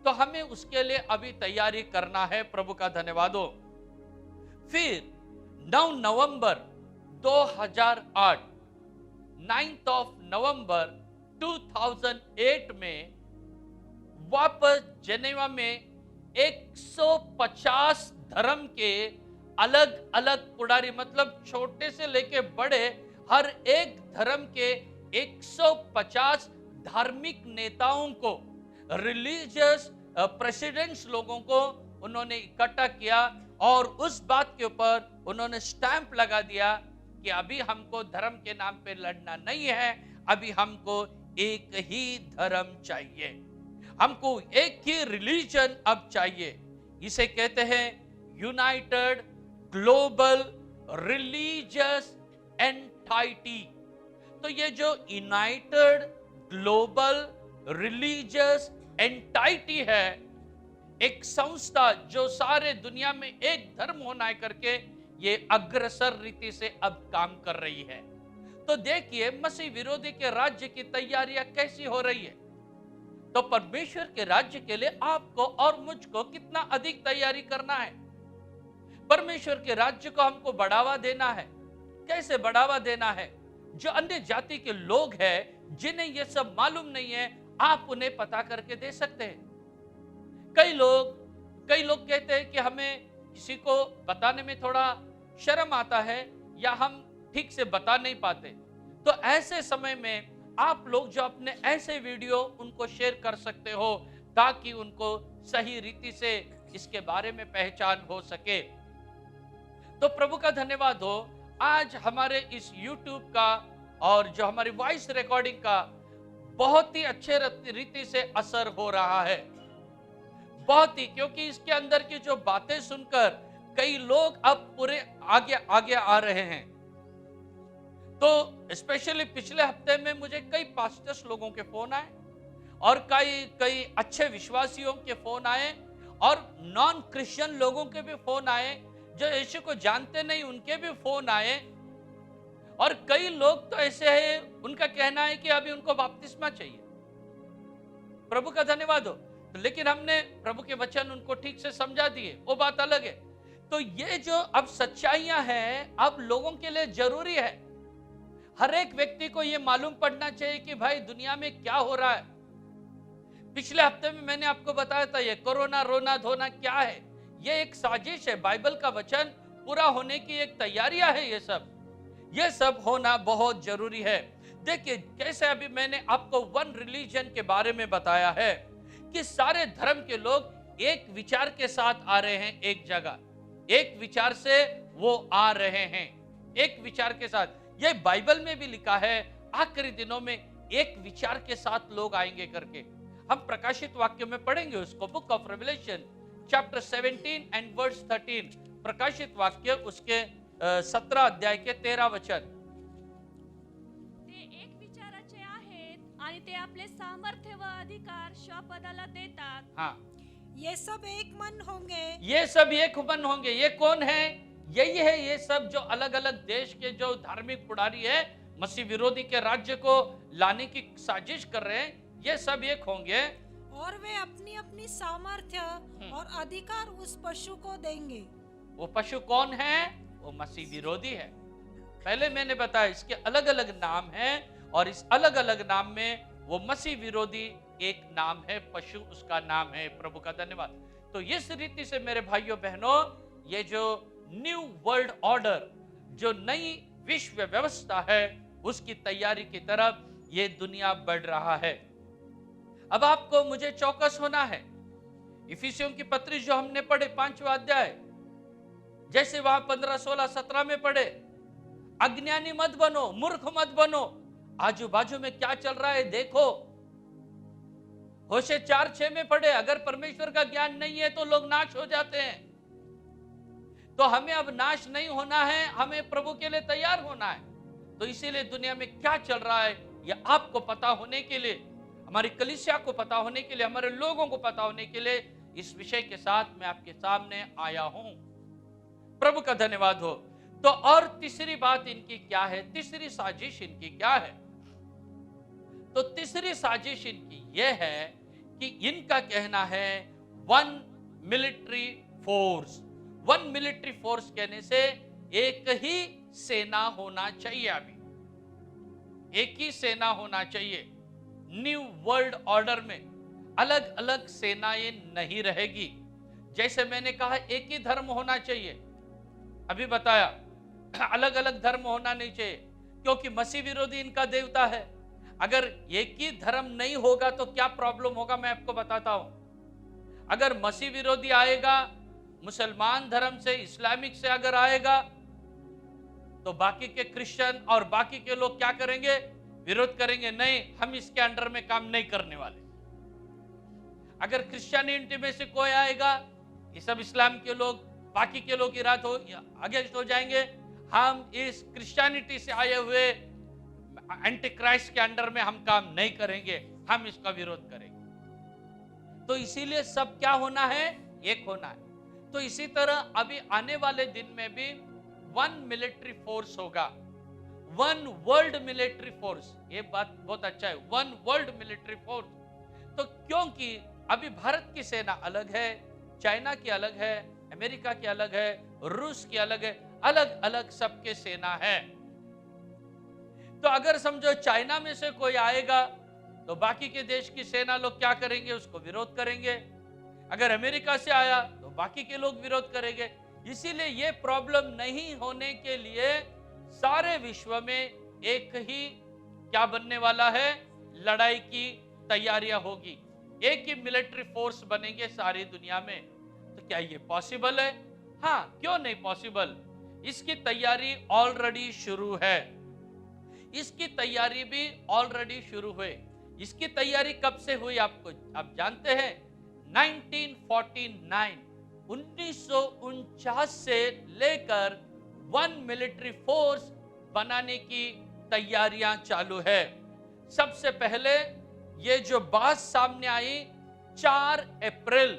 तो हमें उसके लिए अभी तैयारी करना है। प्रभु का धन्यवाद हो। फिर 9 नवंबर 2008, 9th of November 2008 में वापस जेनेवा में 150 धर्म के अलग अलग पुजारी, मतलब छोटे से लेके बड़े हर एक धर्म के 150 धार्मिक नेताओं को, रिलीजियस प्रेसिडेंट्स लोगों को उन्होंने इकट्ठा किया और उस बात के ऊपर उन्होंने स्टैंप लगा दिया कि अभी हमको धर्म के नाम पे लड़ना नहीं है, अभी हमको एक ही धर्म चाहिए, हमको एक ही रिलीजन अब चाहिए। इसे कहते हैं यूनाइटेड ग्लोबल रिलीजियस एंटाइटी। तो ये जो यूनाइटेड ग्लोबल रिलीजियस एंटाइटी है, एक संस्था जो सारे दुनिया में एक धर्म होना है करके ये अग्रसर रीति से अब काम कर रही है। तो देखिए मसीह विरोधी के राज्य की तैयारियां कैसी हो रही है। तो परमेश्वर के राज्य के लिए आपको और मुझको कितना अधिक तैयारी करना है। परमेश्वर के राज्य को हमको बढ़ावा देना है। कैसे बढ़ावा देना है? जो अन्य जाति के लोग हैं जिन्हें यह सब मालूम नहीं है, आप उन्हें पता करके दे सकते हैं। कई लोग कहते हैं कि हमें किसी को बताने में थोड़ा शर्म आता है या हम ठीक से बता नहीं पाते। तो ऐसे समय में आप लोग जो अपने ऐसे वीडियो उनको शेयर कर सकते हो ताकि उनको सही रीति से इसके बारे में पहचान हो सके। तो प्रभु का धन्यवाद हो। आज हमारे इस YouTube का और जो हमारी वॉइस रिकॉर्डिंग का बहुत ही अच्छे रीति से असर हो रहा है, बहुत ही, क्योंकि इसके अंदर की जो बातें सुनकर कई लोग अब पूरे आगे आ रहे हैं। तो स्पेशली पिछले हफ्ते में मुझे कई पास्टर्स लोगों के फोन आए और कई अच्छे विश्वासियों के फोन आए और नॉन क्रिश्चियन लोगों के भी फोन आए, जो यीशु को जानते नहीं उनके भी फोन आए। और कई लोग तो ऐसे हैं, उनका कहना है कि अभी उनको बपतिस्मा चाहिए। प्रभु का धन्यवाद हो। तो लेकिन हमने प्रभु के वचन उनको ठीक से समझा दिए, वो बात अलग है। तो ये जो अब सच्चाइयां हैं अब लोगों के लिए जरूरी है। हर एक व्यक्ति को ये मालूम पड़ना चाहिए कि भाई दुनिया में क्या हो रहा है। पिछले हफ्ते में मैंने आपको बताया था ये कोरोना रोना धोना क्या है। ये एक साजिश है। बाइबल का वचन पूरा होने की एक तैयारियां है। ये सब होना बहुत जरूरी है। देखिए कैसे अभी मैंने आपको वन रिलीजन के बारे में बताया है कि सारे धर्म के लोग एक विचार के साथ आ रहे हैं, एक जगह एक विचार से वो आ रहे हैं, एक विचार के साथ। ये बाइबल में भी लिखा है आखिरी दिनों में एक विचार के साथ लोग आएंगे करके। हम प्रकाशित वाक्य में पढ़ेंगे उसको, book of Revelation chapter 17 and verse 13। प्रकाशित वाक्य उसके 17 अध्याय के 13 वचन। ते एक विचाराचे आहेत आणि ते आपले सामर्थ्य व अधिकार शपथाला देतात। हाँ, ये सब एक मन होंगे। ये सब एक मन होंगे। ये कौन है? यही है ये सब जो अलग अलग देश के जो धार्मिक पुजारी है, मसीह विरोधी के राज्य को लाने की साजिश कर रहे हैं। ये सब एक होंगे। और वे अपनी अपनी सामर्थ्य और अधिकार उस पशु को देंगे। वो पशु कौन है? वो मसीह विरोधी है। पहले मैंने बताया इसके अलग अलग नाम हैं, और इस अलग अलग नाम में वो मसीह विरोधी एक नाम है, पशु उसका नाम है। प्रभु का धन्यवाद। तो इस रीति से मेरे भाइयों बहनों, ये जो न्यू वर्ल्ड ऑर्डर, जो नई विश्व व्यवस्था है, उसकी तैयारी की तरफ ये दुनिया बढ़ रहा है। अब आपको मुझे चौकस होना है। इफिसियों की पत्री जो हमने पढ़े 5वां अध्याय, जैसे वहां 15, 16, 17 में पढ़े, अज्ञानी मत बनो, मूर्ख मत बनो, आजू बाजू में क्या चल रहा है देखो। होशे 4:6 में पढ़े, अगर परमेश्वर का ज्ञान नहीं है तो लोग नाश हो जाते हैं। तो हमें अब नाश नहीं होना है, हमें प्रभु के लिए तैयार होना है। तो इसीलिए दुनिया में क्या चल रहा है यह आपको पता होने के लिए, हमारी कलीसिया को पता होने के लिए, हमारे लोगों को पता होने के लिए इस विषय के साथ मैं आपके सामने आया हूं। प्रभु का धन्यवाद हो। तो और तीसरी बात इनकी क्या है? तीसरी साजिश इनकी क्या है? तो तीसरी साजिश इनकी यह है कि इनका कहना है one military force. One military force कहने से एक ही सेना होना चाहिए। अभी एक ही सेना होना चाहिए। न्यू वर्ल्ड ऑर्डर में अलग अलग सेनाएं नहीं रहेगी। जैसे मैंने कहा एक ही धर्म होना चाहिए, अभी बताया अलग अलग धर्म होना नहीं चाहिए, क्योंकि मसीह विरोधी इनका देवता है। अगर एक ही धर्म नहीं होगा तो क्या प्रॉब्लम होगा मैं आपको बताता हूं। अगर मसीह विरोधी आएगा, मुसलमान धर्म से, इस्लामिक से अगर आएगा, तो बाकी के क्रिश्चियन और बाकी के लोग क्या करेंगे? विरोध करेंगे, नहीं हम इसके अंडर में काम नहीं करने वाले। अगर क्रिश्चियनिटी में से कोई आएगा, ये सब इस्लाम के लोग, बाकी के लोग इराद हो अगेंस्ट हो जाएंगे, हम इस क्रिश्चियनिटी से आए हुए एंटी क्राइस्ट के अंडर में हम काम नहीं करेंगे, हम इसका विरोध करेंगे। तो इसीलिए सब क्या होना है? एक होना है। तो इसी तरह अभी आने वाले दिन में भी वन मिलिट्री फोर्स होगा, वन वर्ल्ड मिलिट्री फोर्स। ये बात बहुत अच्छा है, वन वर्ल्ड मिलिट्री फोर्स। तो क्योंकि अभी भारत की सेना अलग है, चाइना की अलग है, अमेरिका की अलग है, रूस की अलग है, अलग अलग सबके सेना है। तो अगर समझो चाइना में से कोई आएगा तो बाकी के देश की सेना लोग क्या करेंगे? उसको विरोध करेंगे। अगर अमेरिका से आया तो बाकी के लोग विरोध करेंगे। इसीलिए ये प्रॉब्लम नहीं होने के लिए सारे विश्व में एक ही क्या बनने वाला है? लड़ाई की तैयारियां होगी, एक ही मिलिट्री फोर्स बनेंगे सारी दुनिया में। तो क्या ये पॉसिबल है? हाँ, क्यों नहीं पॉसिबल? इसकी तैयारी ऑलरेडी शुरू है। इसकी तैयारी भी ऑलरेडी शुरू हुई। इसकी तैयारी कब से हुई आपको आप जानते हैं? 1949 1949 से लेकर वन मिलिट्री फोर्स बनाने की तैयारियां चालू है। सबसे पहले ये जो बात सामने आई 4 अप्रैल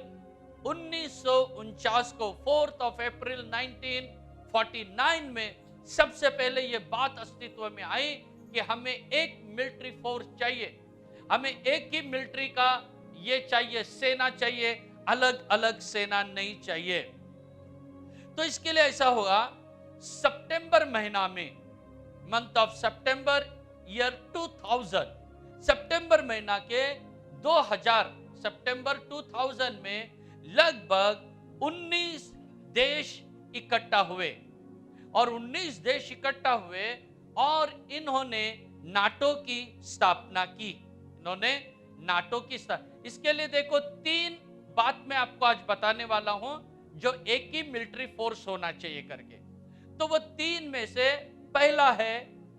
1949 को, 4 अप्रैल 1949 में सबसे पहले ये बात अस्तित्व में आई कि हमें एक मिलिट्री फोर्स चाहिए, हमें एक ही मिलिट्री का ये चाहिए, सेना चाहिए, अलग अलग सेना नहीं चाहिए। तो इसके लिए ऐसा होगा, सितंबर महीना में, मंथ ऑफ सितंबर ईयर 2000, सितंबर महीना के 2000 सितंबर 2000 में लगभग 19 देश इकट्ठा हुए, और 19 देश इकट्ठा हुए और इन्होंने नाटो की स्थापना की। इन्होंने नाटो की इसके लिए देखो 3 बात मैं आपको आज बताने वाला हूं जो एक ही मिलिट्री फोर्स होना चाहिए करके। तो वो 3 में से पहला है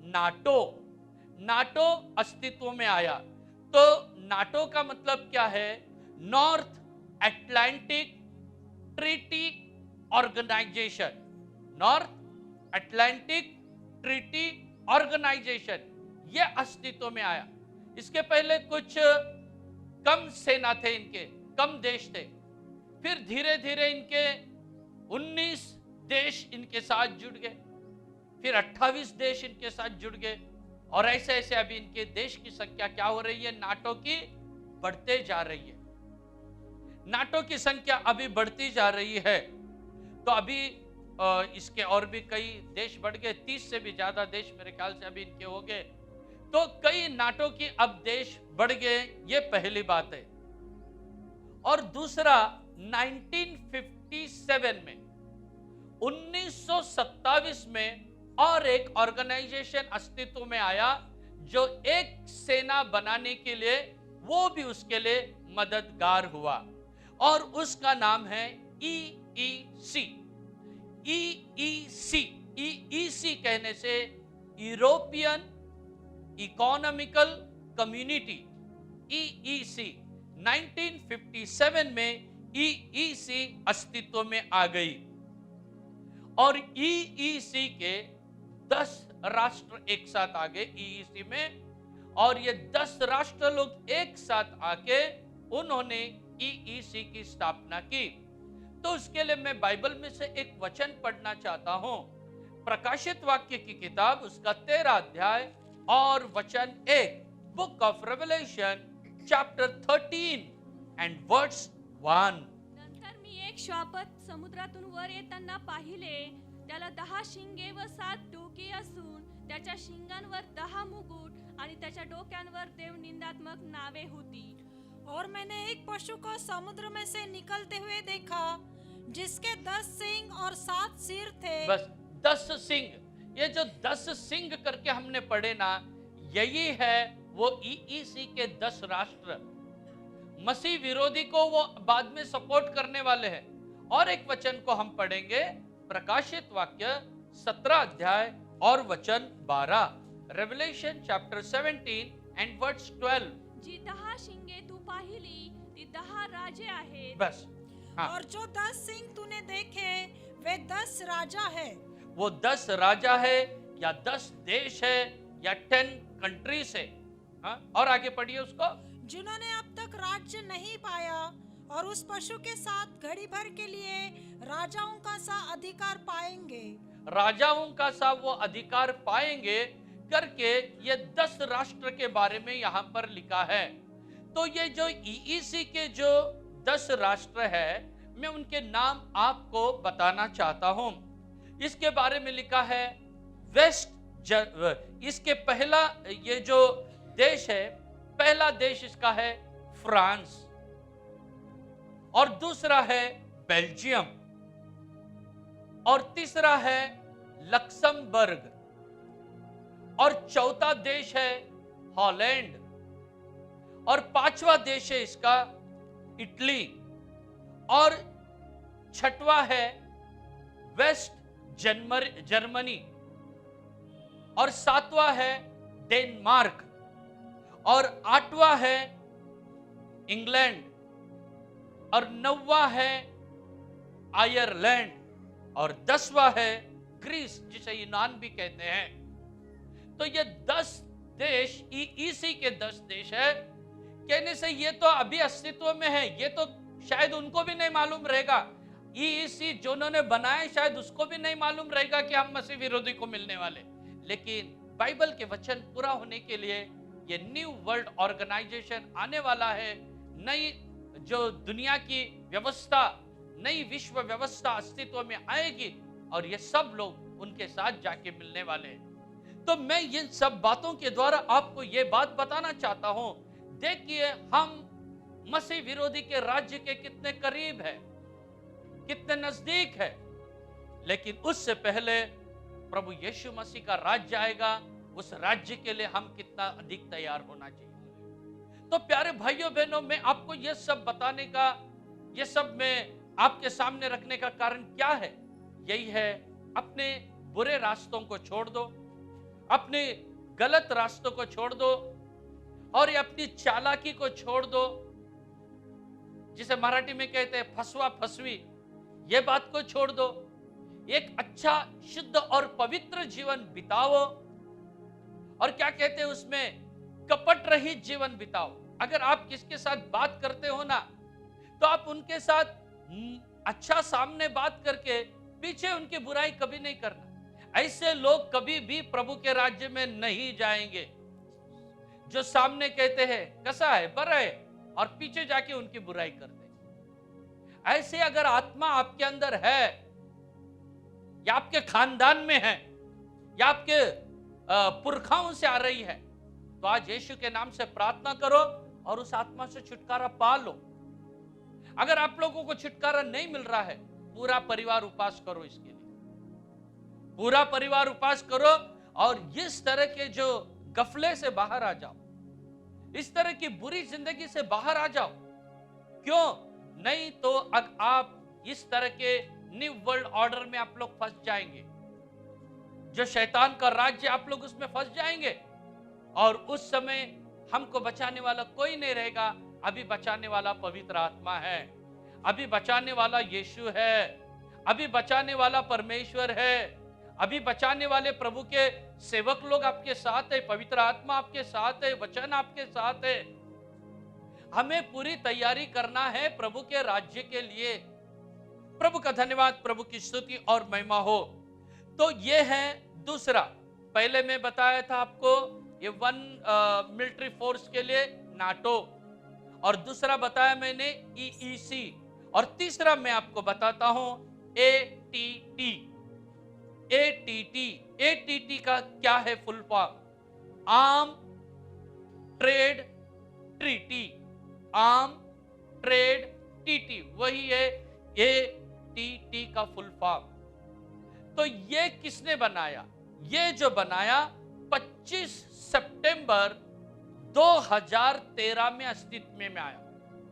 नाटो। नाटो अस्तित्व में आया। तो नाटो का मतलब क्या है? North Atlantic Treaty Organization. North Atlantic Treaty Organization, यह अस्तित्व में आया। इसके पहले कुछ कम सेना थे, इनके कम देश थे, फिर धीरे धीरे इनके 19 देश इनके साथ जुड़ गए, फिर 28 देश इनके साथ जुड़ गए, और ऐसे ऐसे अभी इनके देश की संख्या क्या हो रही है, नाटो की बढ़ते जा रही है। नाटो की संख्या अभी बढ़ती जा रही है। तो अभी इसके और भी कई देश बढ़ गए, 30 से भी ज्यादा देश मेरे ख्याल से अभी इनके हो गए। तो कई नाटो की अब देश बढ़ गए, ये पहली बात है। और दूसरा 1957 में 1927 में और एक ऑर्गेनाइजेशन अस्तित्व में आया जो एक सेना बनाने के लिए, वो भी उसके लिए मददगार हुआ, और उसका नाम है EEC। EEC कहने से यूरोपियन इकोनॉमिकल कम्युनिटी, EEC। 1957 में EEC अस्तित्व में आ गई, और EEC के 10 राष्ट्र एक साथ आ गए EEC में, और ये 10 राष्ट्र लोग एक साथ आके उन्होंने EEC की स्थापना की। तो उसके लिए मैं बाइबल में से एक वचन पढ़ना चाहता हूं, प्रकाशित वाक्य की किताब उसका 13 अध्याय और वचन 1, book of Revelation chapter 13 and verse 1। नंतर मी एक श्वापद समुद्रातून वर येताना पाहिले, त्याला 10 शिंगे व 7 डोके असून त्याच्या शिंगांवर 10 मुकुट आणि त्याच्या डोक्यांवर देवनिंदात्मक नावे होती। और मैंने एक पशु को समुद्र में से निकलते हुए देखा, जिसके 10 सींग और 7 सिर थे। बस 10 सिंग, ये जो 10 सिंग करके हमने पढ़े ना, यही है वो EEC के 10 राष्ट्र। मसीह विरोधी को वो बाद में सपोर्ट करने वाले हैं। और एक वचन को हम पढ़ेंगे, प्रकाशित वाक्य 17 अध्याय और वचन 12, रेवलेशन चैप्टर 17 एंड वर्स 12। जी 10 शिंगे तू पाहिली ती 10 राजे आहेत। बस हाँ। और जो 10 सिंग तूने देखे वे 10 राजा है। वो 10 राजा है या 10 देश है या 10 कंट्रीज है। हाँ? और आगे पढ़िए उसको। जिन्होंने अब तक राज्य नहीं पाया और उस पशु के साथ घड़ी भर के लिए राजाओं का सा अधिकार पाएंगे। राजाओं का सा वो अधिकार पाएंगे करके ये 10 राष्ट्र के बारे में यहाँ पर लिखा है। तो ये जो EEC के जो 10 राष्ट्र है, मैं उनके नाम आपको बताना चाहता हूं। इसके बारे में लिखा है इसके पहला ये जो देश है, पहला देश इसका है फ्रांस, और दूसरा है बेल्जियम, और तीसरा है लक्समबर्ग, और चौथा देश है हॉलैंड, और 5वां देश है इसका इटली, और 6वां है वेस्ट जर्मनी, और 7वां है डेनमार्क, और 8वां है इंग्लैंड, और 9वां है आयरलैंड, और 10वां है ग्रीस, जिसे यूनान भी कहते हैं। तो ये 10 देश EEC के 10 देश है। कहने से ये तो अभी अस्तित्व में है, ये तो शायद उनको भी नहीं मालूम रहेगा। EEC जो उन्होंने बनाए शायद उसको भी नहीं मालूम रहेगा कि हम मसीह विरोधी को मिलने वाले। लेकिन बाइबल के वचन पूरा होने के लिए ये न्यू वर्ल्ड ऑर्गेनाइजेशन आने वाला है। नई जो दुनिया की व्यवस्था, नई विश्व व्यवस्था अस्तित्व में आएगी, और ये सब लोग उनके साथ जाके मिलने वाले हैं। तो मैं इन सब बातों के द्वारा आपको ये बात बताना चाहता हूं, देखिए हम मसीह विरोधी के राज्य के कितने करीब है, कितने नजदीक है। लेकिन उससे पहले प्रभु यीशु मसीह का राज्य आएगा, उस राज्य के लिए हम कितना अधिक तैयार होना चाहिए। तो प्यारे भाइयों बहनों, मैं आपको यह सब बताने का, यह सब मैं आपके सामने रखने का कारण क्या है? यही है, अपने बुरे रास्तों को छोड़ दो, अपने गलत रास्तों को छोड़ दो, और ये अपनी चालाकी को छोड़ दो, जिसे मराठी में कहते हैं फसवा फसवी, ये बात को छोड़ दो। एक अच्छा शुद्ध और पवित्र जीवन बिताओ, और क्या कहते हैं उसमें, कपट रहित जीवन बिताओ। अगर आप किसके साथ बात करते हो ना, तो आप उनके साथ अच्छा सामने बात करके पीछे उनकी बुराई कभी नहीं करना। ऐसे लोग कभी भी प्रभु के राज्य में नहीं जाएंगे, जो सामने कहते हैं कैसा है, बड़ा है, और पीछे जाके उनकी बुराई करते। ऐसे अगर आत्मा आपके अंदर है, या आपके खानदान में है, या आपके पुरखाओं से आ रही है, तो आज यीशु के नाम से प्रार्थना करो और उस आत्मा से छुटकारा पा लो। अगर आप लोगों को छुटकारा नहीं मिल रहा है, पूरा परिवार उपवास करो, इसके लिए पूरा परिवार उपवास करो और इस तरह के जो गफले से बाहर आ जाओ, इस तरह की बुरी जिंदगी से बाहर आ जाओ। क्यों नहीं तो आप इस तरह के न्यू वर्ल्ड ऑर्डर में आप लोग फंस जाएंगे, जो शैतान का राज्य, आप लोग उसमें फंस जाएंगे और उस समय हमको बचाने वाला कोई नहीं रहेगा। अभी बचाने वाला पवित्र आत्मा है, अभी बचाने वाला यीशु है, अभी बचाने वाला परमेश्वर है, अभी बचाने वाले प्रभु के सेवक लोग आपके साथ है, पवित्र आत्मा आपके साथ है, वचन आपके साथ है। हमें पूरी तैयारी करना है प्रभु के राज्य के लिए। प्रभु का धन्यवाद, प्रभु की स्तुति और महिमा हो। तो ये है दूसरा, पहले मैं बताया था आपको ये वन मिलिट्री फोर्स के लिए नाटो, और दूसरा बताया मैंने EEC, और तीसरा मैं आपको बताता हूं ATT। ATT का क्या है full form? Arm trade treaty, arm trade treaty, वही है ATT का फुल फॉर्म। तो ये किसने बनाया? ये जो बनाया 25 सितंबर 2013 में अस्तित्व में आया।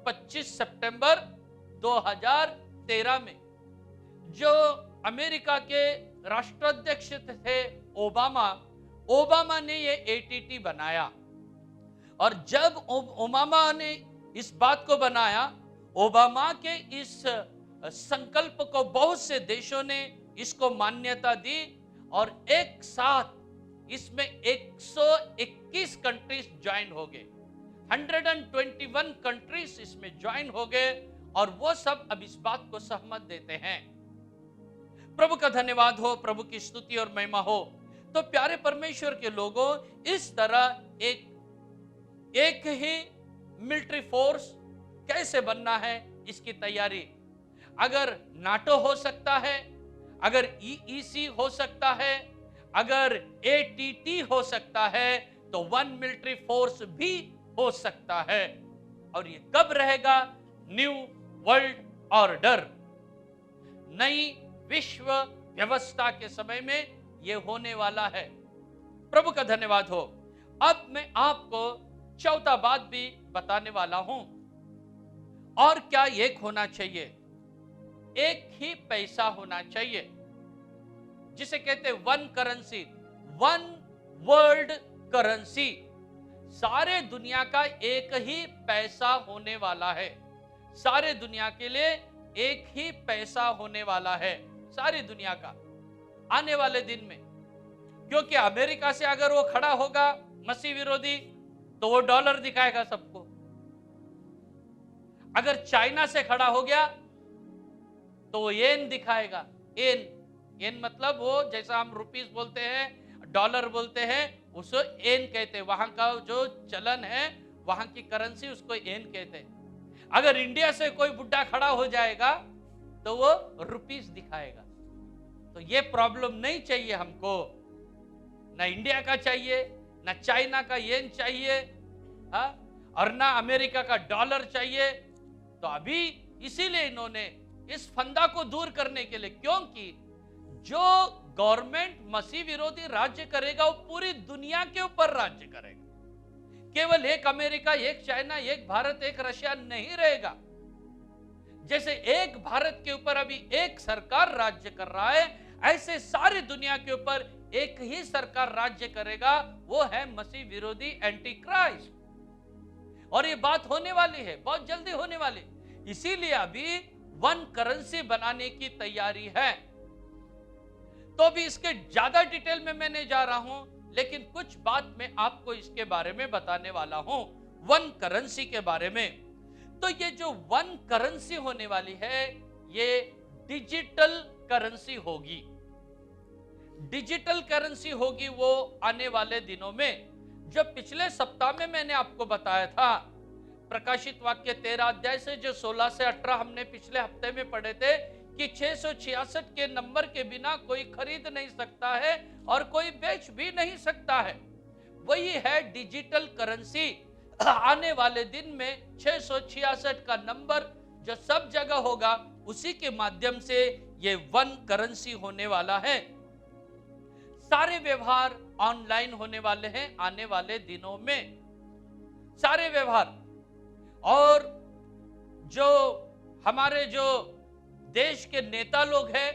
25 सितंबर 2013 में जो अमेरिका के राष्ट्राध्यक्ष थे ओबामा ने ये ATT बनाया। और जब ओबामा ने इस बात को बनाया, ओबामा के इस संकल्प को बहुत से देशों ने इसको मान्यता दी और एक साथ इसमें 121 कंट्रीज ज्वाइन हो गए, 121 कंट्रीज इसमें ज्वाइन हो गए और वो सब अब इस बात को सहमत देते हैं। प्रभु का धन्यवाद हो, प्रभु की स्तुति और महिमा हो। तो प्यारे परमेश्वर के लोगों, इस तरह एक ही मिलिट्री फोर्स कैसे बनना है, इसकी तैयारी। अगर नाटो हो सकता है, अगर EEC हो सकता है, अगर ATT हो सकता है, तो वन मिलिट्री फोर्स भी हो सकता है। और ये कब रहेगा? न्यू वर्ल्ड ऑर्डर, नई विश्व व्यवस्था के समय में ये होने वाला है। प्रभु का धन्यवाद हो। अब मैं आपको चौथा बात भी बताने वाला हूं। और क्या एक होना चाहिए? एक ही पैसा होना चाहिए, जिसे कहते हैं one currency, one world currency. सारे दुनिया का एक ही पैसा होने वाला है, सारे दुनिया के लिए एक ही पैसा होने वाला है, सारी दुनिया का आने वाले दिन में। क्योंकि अमेरिका से अगर वो खड़ा होगा मसीह विरोधी, तो वो डॉलर दिखाएगा सबको। अगर चाइना से खड़ा हो गया तो वो येन दिखाएगा। येन मतलब वो, जैसा हम रुपीस बोलते हैं, डॉलर बोलते हैं, उसको येन कहते हैं। वहां का जो चलन है, वहां की करेंसी, उसको येन कहते हैं। अगर इंडिया से कोई बुड्ढा खड़ा हो जाएगा तो वो रुपीस दिखाएगा। तो ये प्रॉब्लम नहीं चाहिए हमको, ना इंडिया का चाहिए, ना चाइना का येन चाहिए, हाँ, और ना अमेरिका का डॉलर चाहिए। तो अभी इसीलिए इन्होंने इस फंदा को दूर करने के लिए, क्योंकि जो गवर्नमेंट मसीह विरोधी राज्य करेगा वो पूरी दुनिया के ऊपर राज्य करेगा। केवल एक अमेरिका, एक चाइना, एक भारत, एक रशिया नहीं रहेगा। जैसे एक भारत के ऊपर अभी एक सरकार राज्य कर रहा है, ऐसे सारी दुनिया के ऊपर एक ही सरकार राज्य करेगा, वो है मसीह विरोधी एंटी क्राइस्ट। और ये बात होने वाली है, बहुत जल्दी होने वाली। इसीलिए अभी वन करेंसी बनाने की तैयारी है। तो भी इसके ज्यादा डिटेल में मैं नहीं जा रहा हूं, लेकिन कुछ बात मैं आपको इसके बारे में बताने वाला हूं, वन करेंसी के बारे में। तो ये जो वन करेंसी होने वाली है, ये डिजिटल करेंसी होगी। डिजिटल करेंसी होगी वो आने वाले दिनों में। जो पिछले सप्ताह में मैंने आपको बताया था, प्रकाशित वाक्य 13 अध्याय से जो 16 से 18 हमने पिछले हफ्ते में पढ़े थे कि 666 के नंबर के बिना कोई खरीद नहीं सकता है और कोई बेच भी नहीं सकता है। वही है डिजिटल करेंसी। आने वाले दिन में 666 का नंबर जो सब जगह होगा, उसी के माध्यम से ये वन करेंसी होने वाला है। सारे व्यवहार ऑनलाइन होने वाले हैं आने वाले दिनों में, सारे व्यवहार। और जो हमारे जो देश के नेता लोग हैं,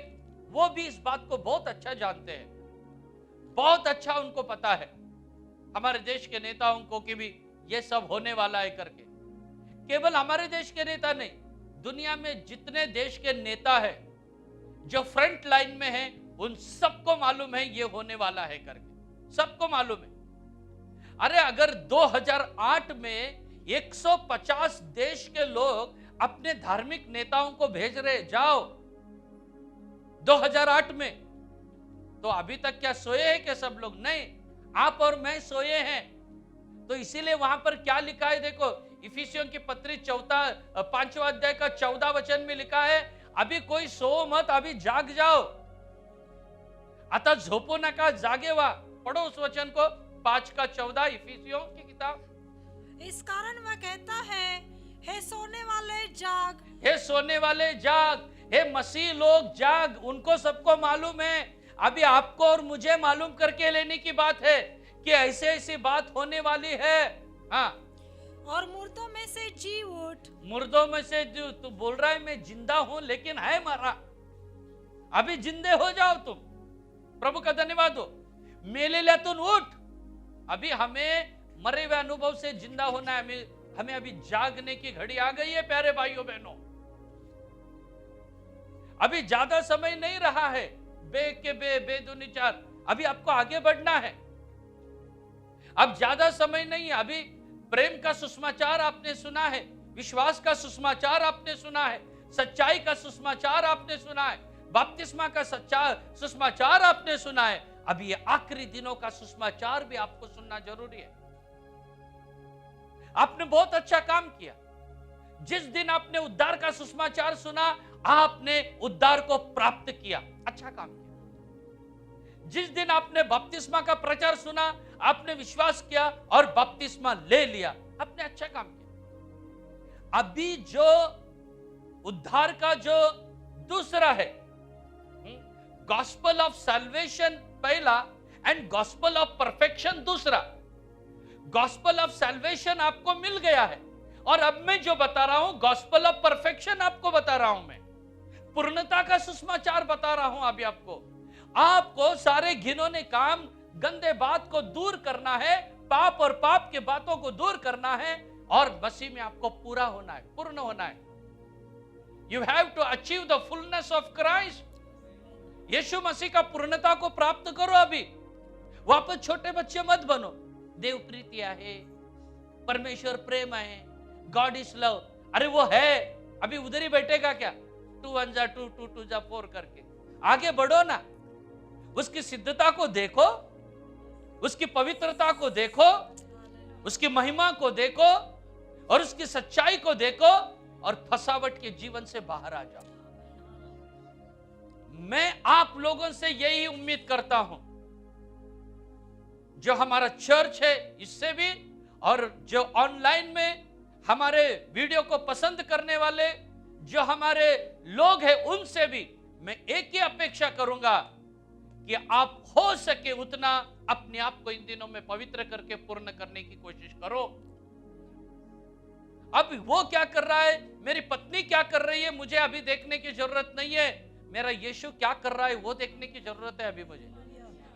वो भी इस बात को बहुत अच्छा जानते हैं, बहुत अच्छा उनको पता है, हमारे देश के नेताओं को कि भी ये सब होने वाला है करके। केवल हमारे देश के नेता नहीं, दुनिया में जितने देश के नेता हैं जो फ्रंट लाइन में हैं, उन सबको मालूम है ये होने वाला है करके, सबको मालूम है। अरे अगर 2008 में 150 देश के लोग अपने धार्मिक नेताओं को भेज रहे जाओ 2008 में, तो अभी तक क्या सोए हैं क्या सब लोग? नहीं, आप और मैं सोए हैं। तो इसीलिए वहां पर क्या लिखा है देखो, इफिसियों की पत्री 5वां अध्याय का 14 वचन में लिखा है, अभी कोई सो मत, अभी जाग जाओ, आता झोपो नका जागे वा। पढ़ो उस वचन को, 5 का 14 इफिसियों की किताब। इस कारण वह कहता है, हे सोने वाले जाग, हे सोने वाले जाग, हे मसीह लोग जाग। उनको सबको मालूम है, अभी आपको और मुझे मालूम करके लेने की बात है कि ऐसे ऐसी बात होने वाली है। हाँ, और मुर्दों में से जी उठ। मुर्दों में से जो तू बोल रहा है मैं जिंदा हूं लेकिन है मरा, अभी जिंदे हो जाओ तुम, प्रभु का धन्यवाद हो। मेलेल्या तुम उठ, अभी हमें मरे हुए अनुभव से जिंदा होना है, हमें अभी जागने की घड़ी आ गई है प्यारे भाइयों बहनों। अभी ज्यादा समय नहीं रहा है, बे के बे दूनी चार, अभी आपको आगे बढ़ना है। अब ज्यादा समय नहीं है, अभी प्रेम का सुसमाचार आपने सुना है, विश्वास का सुसमाचार आपने सुना है, सच्चाई का सुसमाचार आपने सुना है, बपतिस्मा का सच्चा सुसमाचार आपने सुना है। अभी ये आखिरी दिनों का सुसमाचार भी आपको सुनना जरूरी है। आपने बहुत अच्छा काम किया, जिस दिन आपने उद्धार का सुसमाचार सुना, आपने उद्धार को प्राप्त किया, अच्छा काम किया। जिस दिन आपने बपतिस्मा का प्रचार सुना, आपने विश्वास किया और बपतिस्मा ले लिया, आपने अच्छा काम किया। अभी जो उद्धार का जो दूसरा है, गॉस्पेल ऑफ सैल्वेशन पहला एंड गॉस्पेल ऑफ परफेक्शन दूसरा। गॉस्पेल ऑफ सैल्वेशन आपको मिल गया है और अब मैं जो बता रहा हूं गॉस्पेल ऑफ परफेक्शन आपको बता रहा हूं, मैं पूर्णता का सुसमाचार बता रहा हूं। अभी आपको सारे घिनौने काम, गंदे बात को दूर करना है, पाप और पाप के बातों को दूर करना है और मसीह में आपको पूरा होना है, पूर्ण होना है। You have to achieve the fullness of Christ. यीशु मसीह का पूर्णता को प्राप्त करो। अभी वापस छोटे बच्चे मत बनो। देव प्रीति है, परमेश्वर प्रेम है, गॉड इज लव, अरे वो है, अभी उधर ही बैठेगा क्या? 2 1 जा 2 2 2 जा 4 करके आगे बढ़ो ना। उसकी सिद्धता को देखो, उसकी पवित्रता को देखो, उसकी महिमा को देखो और उसकी सच्चाई को देखो और फसावट के जीवन से बाहर आ जाओ। मैं आप लोगों से यही उम्मीद करता हूं, जो हमारा चर्च है इससे भी और जो ऑनलाइन में हमारे वीडियो को पसंद करने वाले जो हमारे लोग हैं उनसे भी मैं एक ही अपेक्षा करूंगा कि आप हो सके उतना अपने आप को इन दिनों में पवित्र करके पूर्ण करने की कोशिश करो। अब वो क्या कर रहा है, मेरी पत्नी क्या कर रही है, मुझे अभी देखने की जरूरत नहीं है। मेरा यीशु क्या कर रहा है वो देखने की जरूरत है अभी मुझे।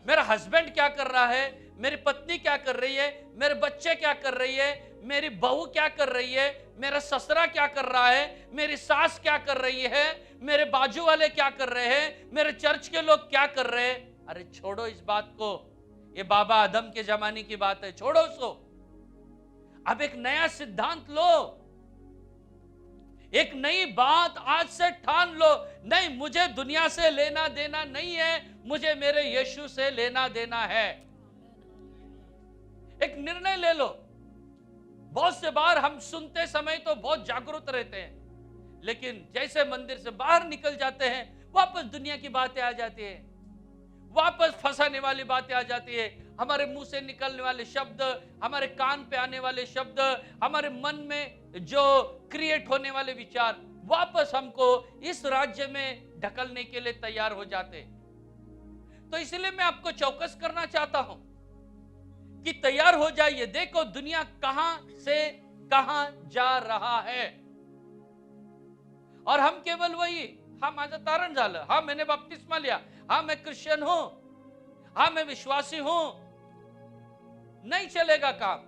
मेरा हस्बैंड क्या कर रहा है, मेरी पत्नी क्या कर रही है, मेरे बच्चे क्या कर रही है, मेरी बहू क्या कर रही है, मेरा ससुरा क्या कर रहा है, मेरी सास क्या कर रही है, मेरे बाजू वाले क्या कर रहे हैं, मेरे चर्च के लोग क्या कर रहे हैं। अरे छोड़ो इस बात को, ये बाबा आदम के जमाने की बात है, छोड़ो उसको। अब एक नया सिद्धांत लो। एक नई बात आज से ठान लो, नहीं मुझे दुनिया से लेना देना नहीं है, मुझे मेरे यीशु से लेना देना है। एक निर्णय ले लो। बहुत से बार हम सुनते समय तो बहुत जागरूक रहते हैं, लेकिन जैसे मंदिर से बाहर निकल जाते हैं वापस दुनिया की बातें आ जाती है, वापस फंसाने वाली बातें आ जाती है। हमारे मुंह से निकलने वाले शब्द, हमारे कान पे आने वाले शब्द, हमारे मन में जो क्रिएट होने वाले विचार वापस हमको इस राज्य में ढकलने के लिए तैयार हो जाते हैं। तो इसलिए मैं आपको चौकस करना चाहता हूं कि तैयार हो जाइए। देखो दुनिया कहां से कहां जा रहा है, और हम केवल वही, हाँ माझं तारण झालं, हाँ मैंने बपतिस्मा लिया, हाँ मैं क्रिश्चियन हूं, हाँ मैं विश्वासी हूं, नहीं चलेगा काम।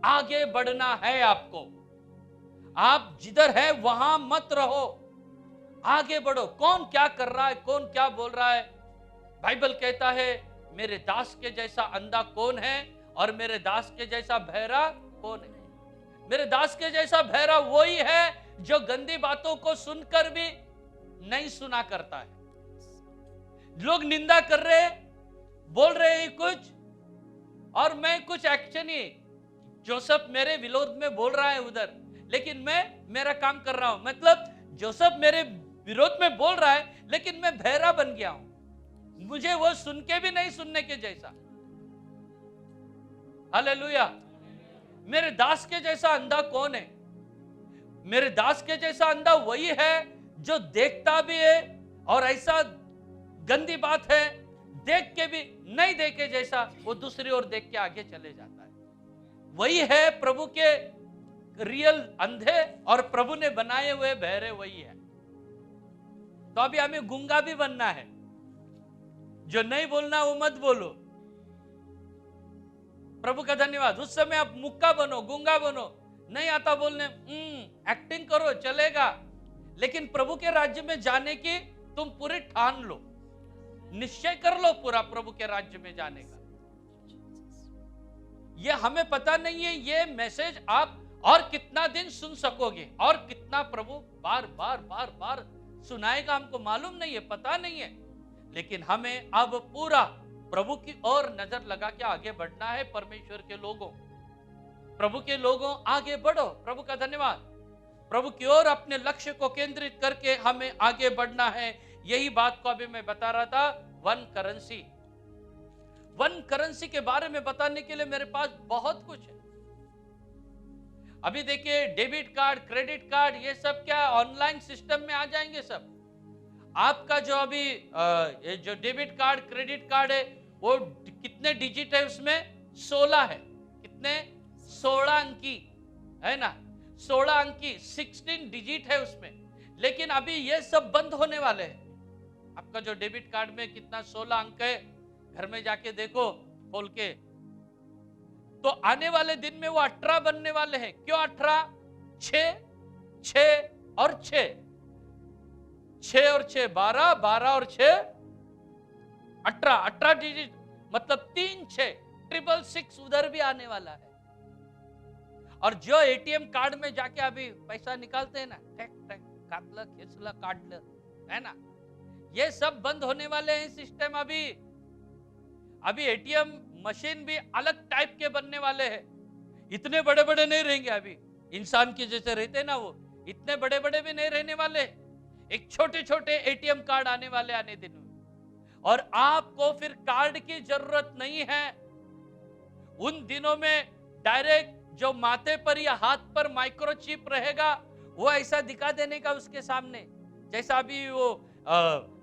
आगे बढ़ना है आपको। आप जिधर है वहां मत रहो, आगे बढ़ो। कौन क्या कर रहा है, कौन क्या बोल रहा है, बाइबल कहता है मेरे दास के जैसा अंधा कौन है और मेरे दास के जैसा बहरा कौन है। मेरे दास के जैसा बहरा वही है जो गंदी बातों को सुनकर भी नहीं सुना करता है। लोग निंदा कर रहे, बोल रहे हैं कुछ, और मैं कुछ एक्शन ही, जोसेफ मेरे विरोध में बोल रहा है उधर, लेकिन मैं मेरा काम कर रहा हूं। मतलब जोसेफ मेरे विरोध में बोल रहा है लेकिन मैं बहरा बन गया हूं, मुझे वो सुन के भी नहीं सुनने के जैसा। हालेलुया। मेरे दास के जैसा अंधा कौन है? मेरे दास के जैसा अंधा वही है जो देखता भी है और ऐसा गंदी बात है देख के भी नहीं देखे जैसा वो दूसरी ओर देख के आगे चले जाता है। वही है प्रभु के रियल अंधे और प्रभु ने बनाए हुए बहरे वही है। तो अभी हमें गूंगा भी बनना है, जो नहीं बोलना वो मत बोलो। प्रभु का धन्यवाद। उस समय आप मुक्का बनो, गूंगा बनो, नहीं आता बोलने, एक्टिंग करो चलेगा, लेकिन प्रभु के राज्य में जाने की तुम पूरी ठान लो, निश्चय कर लो पूरा प्रभु के राज्य में जाने का। ये हमें पता नहीं है ये मैसेज आप और कितना दिन सुन सकोगे और कितना प्रभु बार बार बार बार सुनाएगा, हमको मालूम नहीं है, पता नहीं है, लेकिन हमें अब पूरा प्रभु की ओर नजर लगा के आगे बढ़ना है। परमेश्वर के लोगों, प्रभु के लोगों आगे बढ़ो। प्रभु का धन्यवाद। प्रभु की ओर अपने लक्ष्य को केंद्रित करके हमें आगे बढ़ना है। यही बात को अभी मैं बता रहा था। वन करेंसी, वन करेंसी के बारे में बताने के लिए मेरे पास बहुत कुछ है। अभी देखिए डेबिट कार्ड, क्रेडिट कार्ड, ये सब क्या ऑनलाइन सिस्टम में आ जाएंगे सब। आपका जो अभी ये जो डेबिट कार्ड, क्रेडिट कार्ड है वो कितने डिजिट है उसमें? 16 है। कितने? 16 अंकी है ना, 16 अंकी, 16 डिजिट है उसमें। लेकिन अभी ये सब बंद होने वाले हैं। आपका जो डेबिट कार्ड में कितना 16 अंक है, घर में जाके देखो खोल के, तो आने वाले दिन में वो 18 बनने वाले हैं। क्यों 18? 6, 6 और 6, 6 और 6 12, 12 और 6 18, 18 डिजिट, मतलब 3 6, 666 उधर भी आने वाला है। और जो एटीएम कार्ड में जाके अभी पैसा निकालते हैं ना, टैक टैक काटलं, खिंचलं, काटलं, है ना, ये सब बंद होने वाले हैं सिस्टम। अभी एटीएम मशीन भी अलग टाइप के बनने वाले हैं। इतने बड़े बड़े नहीं रहेंगे, अभी इंसान के जैसे रहते हैं ना, वो इतने बड़े बड़े भी नहीं रहने वाले। एक छोटे छोटे एटीएम कार्ड आने वाले आने दिन में, और आपको फिर कार्ड की जरूरत नहीं है। उन दिनों में डायरेक्ट जो माथे पर या हाथ पर माइक्रोचिप रहेगा वो ऐसा दिखा देने का उसके सामने, जैसा अभी वो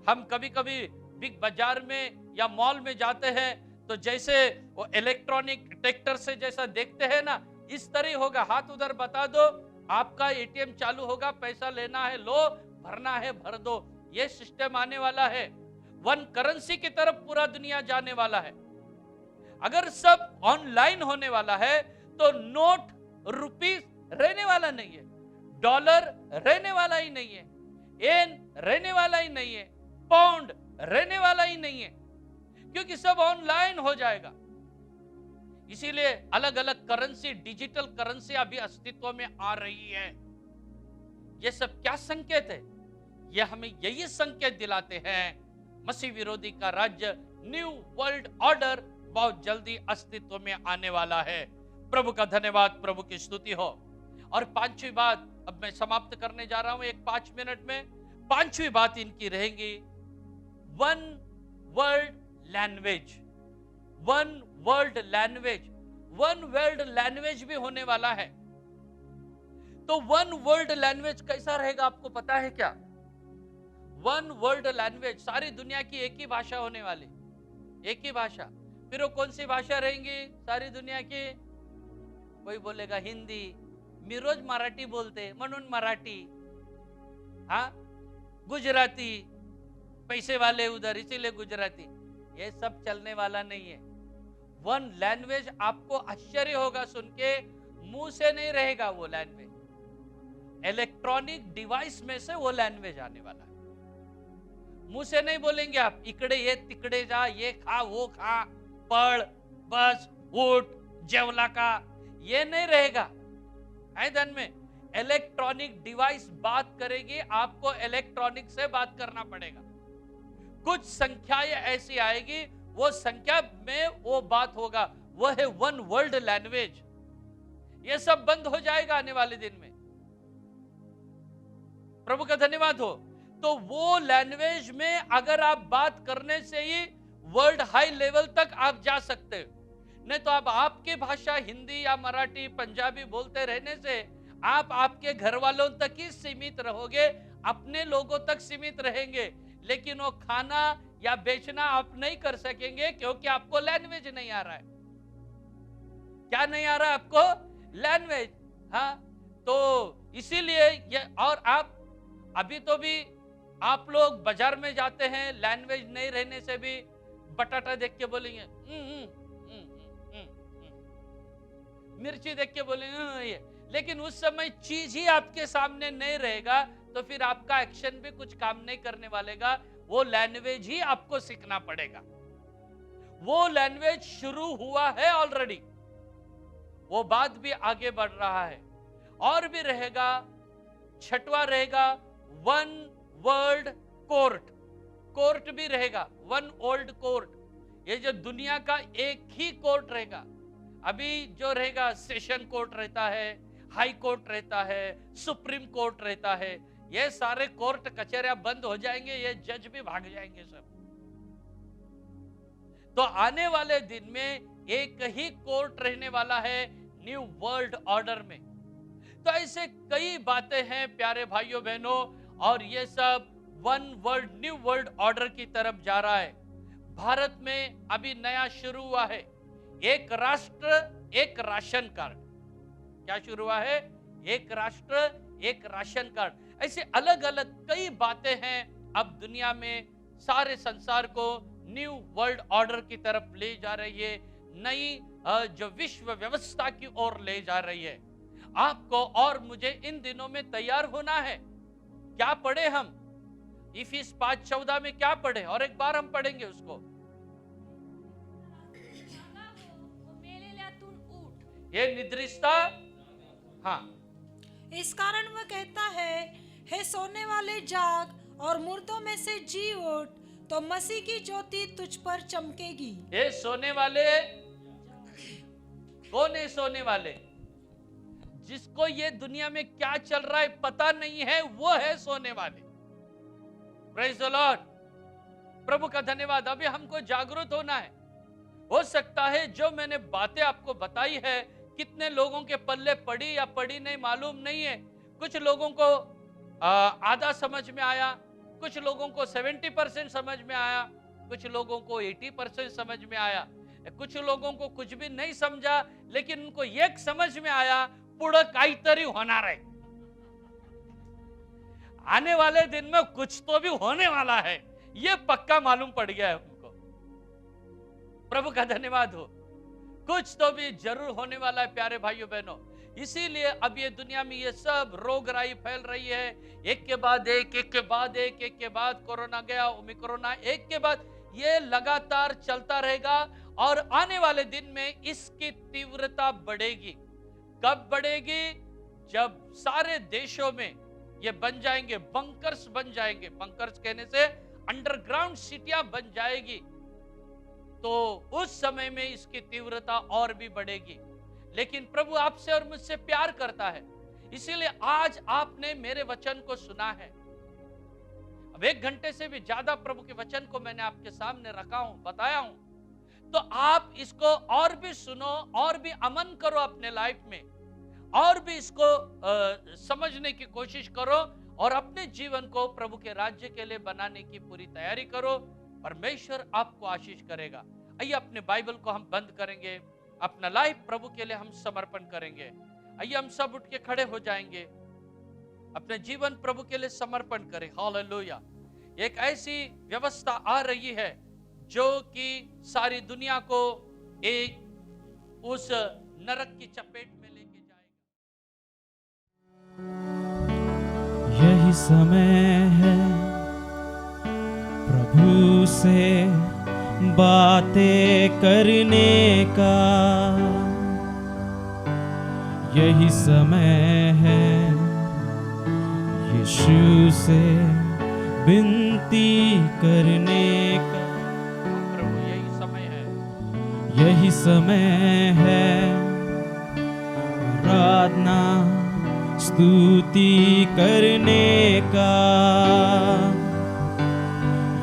हम कभी कभी बिग बाजार में या मॉल में जाते हैं तो जैसे वो इलेक्ट्रॉनिक डिटेक्टर से जैसा देखते हैं ना, इस तरह होगा। हाथ उधर बता दो, आपका एटीएम चालू होगा, पैसा लेना है लो, भरना है भर दो। ये सिस्टम आने वाला है। वन करेंसी की तरफ पूरा दुनिया जाने वाला है। अगर सब ऑनलाइन होने वाला है तो नोट, रुपीस रहने वाला नहीं है, डॉलर रहने वाला ही नहीं है, एन रहने वाला ही नहीं है, पाउंड रहने वाला ही नहीं है, क्योंकि सब ऑनलाइन हो जाएगा। इसीलिए अलग अलग करेंसी, डिजिटल करेंसी अभी अस्तित्व में आ रही है। ये सब क्या संकेत है? ये हमें यही संकेत दिलाते हैं मसीह विरोधी का राज्य, न्यू वर्ल्ड ऑर्डर बहुत जल्दी अस्तित्व में आने वाला है। प्रभु का धन्यवाद, प्रभु की स्तुति हो। और पांचवी बात, अब मैं समाप्त करने जा रहा हूं एक 5 मिनट में। पांचवी बात इनकी रहेगी one world language. One world language, one world language भी होने वाला है। तो वन वर्ल्ड लैंग्वेज कैसा रहेगा आपको पता है क्या? वन वर्ल्ड लैंग्वेज, सारी दुनिया की एक ही भाषा होने वाली, एक ही भाषा। फिर वो कौन सी भाषा रहेंगी सारी दुनिया की? कोई बोलेगा हिंदी, मी रोज मराठी बोलते म्हणून मराठी, हाँ गुजराती, पैसे वाले उधर इसीलिए गुजराती। ये सब चलने वाला नहीं है। वन लैंग्वेज, आपको आश्चर्य होगा सुन के, मुंह से नहीं रहेगा वो लैंग्वेज, इलेक्ट्रॉनिक डिवाइस में से वो लैंग्वेज आने वाला है। मुंह से नहीं बोलेंगे आप, इकडे ये तिकडे जा, ये खा वो खा, पढ़ बस उठ जेवला का, ये नहीं रहेगा। धन में इलेक्ट्रॉनिक डिवाइस बात करेगी, आपको इलेक्ट्रॉनिक से बात करना पड़ेगा। कुछ संख्याएं ऐसी आएगी, वो संख्या में वो बात होगा, वो है वन वर्ल्ड लैंग्वेज। ये सब बंद हो जाएगा आने वाले दिन में। प्रभु का धन्यवाद हो। तो वो लैंग्वेज में अगर आप बात करने से ही वर्ल्ड हाई लेवल तक आप जा सकते हो। नहीं तो आप आपकी भाषा हिंदी या मराठी पंजाबी बोलते रहने से आप आपके घर वालों तक ही सीमित रहोगे, अपने लोगों तक सीमित रहेंगे, लेकिन वो खाना या बेचना आप नहीं कर सकेंगे क्योंकि आपको लैंग्वेज नहीं आ रहा है। क्या नहीं आ रहा है आपको? लैंग्वेज। हाँ, तो इसीलिए ये, और आप अभी तो भी आप लोग बाजार में जाते हैं, लैंग्वेज नहीं रहने से भी बटाटा देख के बोलेंगे मिर्ची देख के बोलेंगे ये, लेकिन उस समय चीज ही आपके सामने नहीं रहेगा तो फिर आपका एक्शन भी कुछ काम नहीं करने वालेगा। वो लैंग्वेज ही आपको सीखना पड़ेगा। वो लैंग्वेज शुरू हुआ है ऑलरेडी, वो बात भी आगे बढ़ रहा है। और भी रहेगा, छठवां रहेगा वन वर्ल्ड कोर्ट। कोर्ट भी रहेगा, वन वर्ल्ड कोर्ट। ये जो दुनिया का एक ही कोर्ट रहेगा। अभी जो रहेगा सेशन कोर्ट रहता है, हाई कोर्ट रहता है, सुप्रीम कोर्ट रहता है, ये सारे कोर्ट कचहरियां बंद हो जाएंगे, ये जज भी भाग जाएंगे सब। तो आने वाले दिन में एक ही कोर्ट रहने वाला है न्यू वर्ल्ड ऑर्डर में। तो ऐसे कई बातें हैं प्यारे भाइयों बहनों, और ये सब one world new world order की तरफ जा रहा है। भारत में अभी नया शुरू हुआ है, एक राष्ट्र एक राशन कार्ड। क्या शुरू हुआ है? एक राष्ट्र एक राशन कार्ड। ऐसे अलग अलग कई बातें हैं अब दुनिया में, सारे संसार को न्यू वर्ल्ड ऑर्डर की तरफ ले जा रही है, नई जो विश्व व्यवस्था की ओर ले जा रही है। आपको और मुझे इन दिनों में तैयार होना है। क्या पढ़े हम? इफिस 5:14 में क्या पढ़े? और एक बार हम पढ़ेंगे उसको। ये निद्रिस्ता, हाँ, इस कारण वह कहता है, हे सोने वाले जाग और मुर्दों में से जी उठ, तो मसीह की ज्योति तुझ पर चमकेगी। ये सोने वाले कौन है? सोने वाले जिसको ये दुनिया में क्या चल रहा है पता नहीं है, वो है सोने वाले। प्रेज द लॉर्ड, प्रभु का धन्यवाद। अभी हमको जागरूक होना है। हो सकता है जो मैंने बातें आपको बताई है कितने लोगों के पल्ले पड़ी या पड़ी नहीं मालूम नहीं है। कुछ लोगों को आधा समझ में आया, कुछ लोगों को 70% समझ में आया, कुछ लोगों को 80% समझ में आया, कुछ लोगों को कुछ भी नहीं समझा, लेकिन उनको एक समझ में आया, पुढं काहीतरी होणार है, आने वाले दिन में कुछ तो भी होने वाला है, ये पक्का मालूम पड़ गया है उनको। प्रभु का धन्यवाद हो, कुछ तो भी जरूर होने वाला है प्यारे भाइयों बहनों। इसीलिए अब ये दुनिया में ये सब रोगराई फैल रही है, एक के बाद एक, एक के बाद एक, एक के बाद कोरोना गया, ओमिक्रोन, एक के बाद ये लगातार चलता रहेगा। और आने वाले दिन में इसकी तीव्रता बढ़ेगी। कब बढ़ेगी? जब सारे देशों में ये बन जाएंगे, बंकर्स बन जाएंगे। बंकर्स कहने से अंडरग्राउंड सिटियां बन जाएगी, तो उस समय में इसकी तीव्रता और भी बढ़ेगी। लेकिन प्रभु आपसे और मुझसे प्यार करता है, इसीलिए आज आपने मेरे वचन को सुना है। अब 1 घंटे से भी ज्यादा प्रभु के वचन को मैंने आपके सामने रखा हूं, बताया हूं, तो आप इसको और भी सुनो और भी अमन करो अपने लाइफ में, और भी इसको समझने की कोशिश करो और अपने जीवन को प्रभु के राज्य के लिए बनाने की पूरी तैयारी करो। परमेश्वर आपको आशीष करेगा। आइए अपने बाइबल को हम बंद करेंगे, अपना लाइफ प्रभु के लिए हम समर्पण करेंगे। आइए हम सब उठ के खड़े हो जाएंगे, अपने जीवन प्रभु के लिए समर्पण करें। हालेलुया। एक ऐसी व्यवस्था आ रही है जो कि सारी दुनिया को एक उस नरक की चपेट में लेके जाएगा। यही समय है प्रभु से बातें करने का, यही समय है यीशु से विनती करने का। प्रभु यही समय है, यही समय है आराधना स्तुति करने का,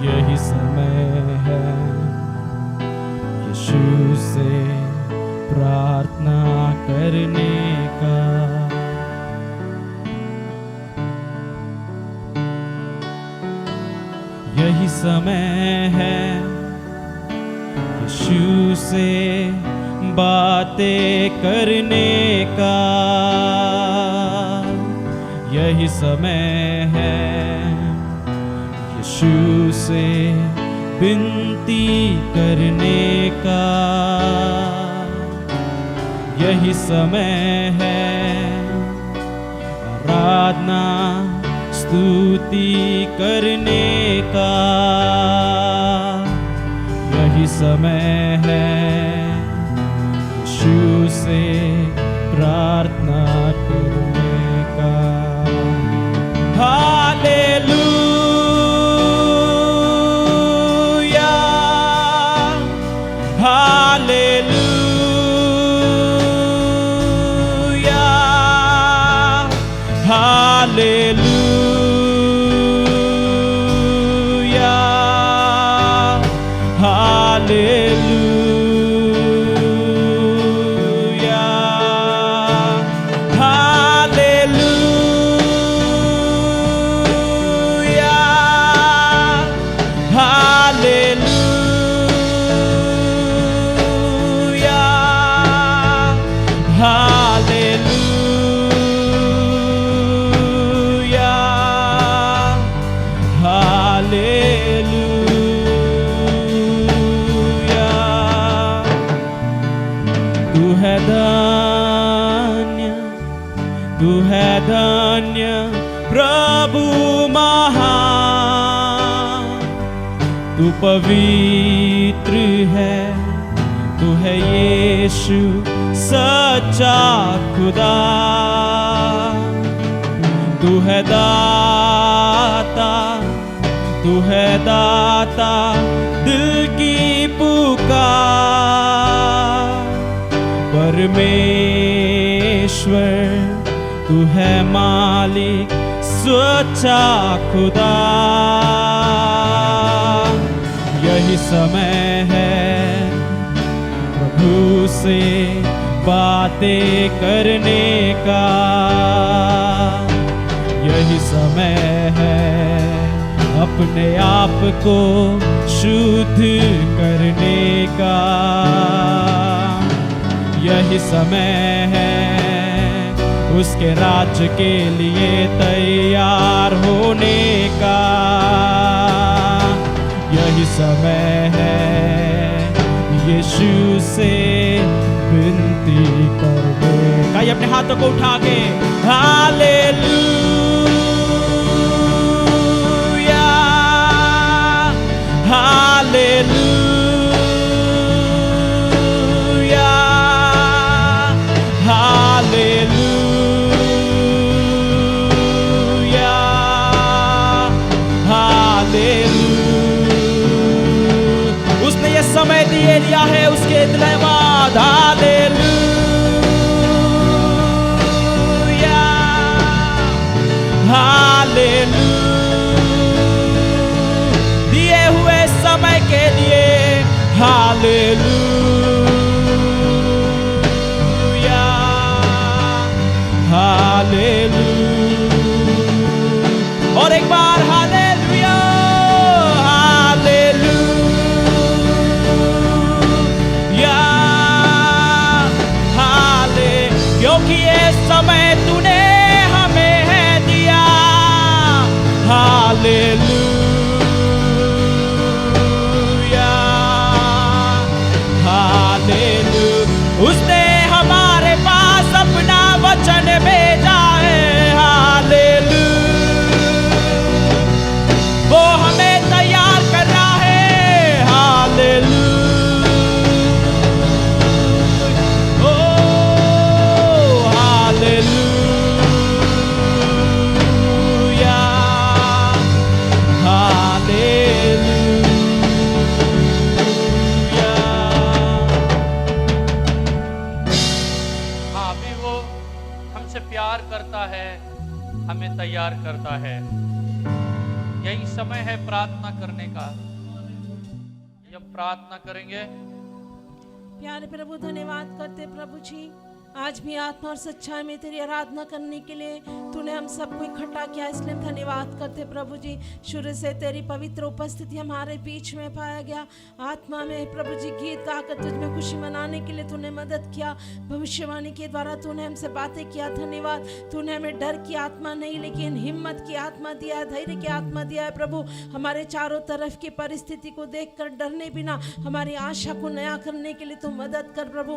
यही समय है यीशु से प्रार्थना करने का। यही समय है यीशु से बातें करने का, यही समय है यीशु से विनती करने का, यही समय है आराधना स्तुति करने का, यही समय है यीशु से प्रार्थना करने का। हालेलुया, हालेलुया, हालेलुया, तू है धन्य प्रभु महान, तू पवित्र है, तू है यीशु सच्चा खुदा, तू है दाता, तू है दाता दिल की पुकार, परमेश्वर तू है मालिक सच्चा खुदा। यही समय है प्रभु से बातें करने का, यही समय है अपने आप को शुद्ध करने का, यही समय है उसके राज्य के लिए तैयार होने का, यही समय है यीशु से विनती करने का। ये अपने हाथों को उठा के हालेलुया, हालेलुया, हालेलुया, उसके धन्यवाद हालेलुया हालेलुया दिए हुए समय के लिए हालेलुया हालेलुया और एक बार हालेलुया हालेलुया हाले क्योंकि ये समय तूने हमें है दिया हालेलुया हालेलुया उसने हमारे पास अपना वचन भेजा है हालेलुया वो हमें तैयार कर रहा है हालेलुया ओ हालेलुया हालेलुया हाँ, अभी वो हमसे प्यार करता है, हमें तैयार करता है। यही समय है प्रार्थना करने का। जब प्रार्थना करेंगे, प्यारे प्रभु धन्यवाद करते प्रभु जी, आज भी आत्मा और सच्चाई में तेरी आराधना करने के लिए तूने हम सबको इकट्ठा किया, इसलिए हम धन्यवाद करते प्रभु जी। शुरू से तेरी पवित्र उपस्थिति हमारे बीच में पाया गया। आत्मा में प्रभु जी गीत गाकर तुझ में खुशी मनाने के लिए तूने मदद किया। भविष्यवाणी के द्वारा तूने हमसे बातें किया। धन्यवाद। तूने हमें डर की आत्मा नहीं लेकिन हिम्मत की आत्मा दिया है, धैर्य की आत्मा दिया है प्रभु। हमारे चारों तरफ की परिस्थिति को देखकर डरने बिना हमारी आशा को नया करने के लिए तू मदद कर प्रभु।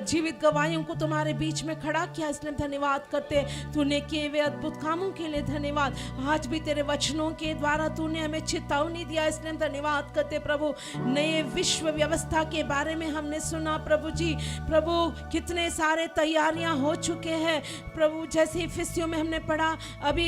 जीवित गवाहियों को तुम्हारे बीच में खड़ा किया, इसलिए धन्यवाद करते। तूने किए हुए अद्भुत कामों के लिए धन्यवाद। आज भी तेरे वचनों के द्वारा तूने हमें चेतावनी दिया, इसलिए धन्यवाद करते प्रभु। नए विश्व व्यवस्था के बारे में हमने सुना प्रभु जी। प्रभु कितने सारे तैयारियां हो चुके हैं प्रभु। जैसे इफिसियों में हमने पढ़ा, अभी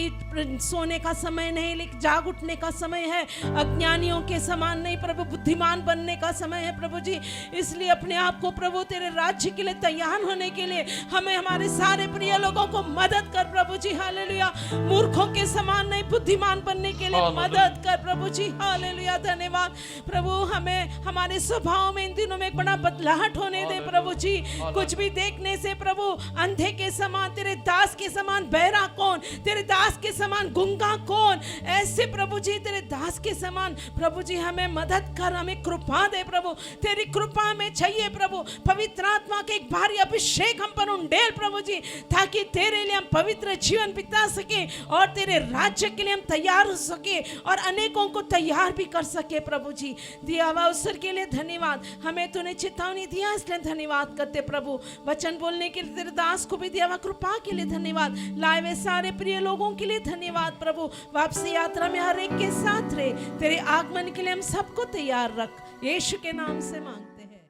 सोने का समय नहीं लेकिन जाग उठने का समय है। अज्ञानियों के समान नहीं प्रभु, बुद्धिमान बनने का समय है प्रभु जी। इसलिए अपने आप को प्रभु तेरे राज्य के लिए तैयार होने के लिए हमें हमारे सारे प्रिय लोगों को मदद कर प्रभु जी। हालेलुया। मूर्खों के समान नहीं, बुद्धिमान बनने के लिए मदद कर प्रभु जी। हालेलुया। धन्यवाद प्रभु। हमें हमारे स्वभाव में इन दिनों में एक बड़ा बदलाहट होने दे प्रभु जी। कुछ भी देखने से प्रभु अंधे के समान, तेरे दास के समान बहरा कौन, तेरे दास के समान गूंगा कौन, ऐसे प्रभु जी तेरे दास के समान प्रभु जी हमें मदद कर, हमें कृपा दे प्रभु। तेरी कृपा में चाहिए प्रभु। पवित्र आत्मा के एक भारी अभिषेक हम पर उंडेल प्रभु जी, ताकि तेरे लिए हम पवित्र जीवन बिता सके और तेरे राज्य के लिए हम तैयार हो सके और अनेकों को तैयार भी कर सके प्रभु जी। दिया हुआ अवसर के लिए धन्यवाद। हमें तूने चेतावनी दिया, इसलिए धन्यवाद करते प्रभु। वचन बोलने के लिए तेरे दास को भी दिया हुआ कृपा के लिए धन्यवाद। लाए हुए सारे प्रिय लोगों के लिए धन्यवाद प्रभु। वापसी यात्रा में हर एक के साथ रहे। तेरे आगमन के लिए हम सबको तैयार रख, यीशु के नाम से मांगते हैं।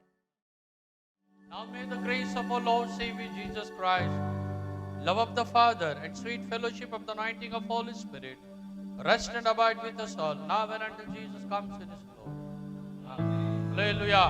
now may the grace of our Lord Savior Jesus Christ, love of the Father, and sweet fellowship of the anointing of Holy Spirit rest and abide with us all, now and until Jesus comes in His glory. Hallelujah.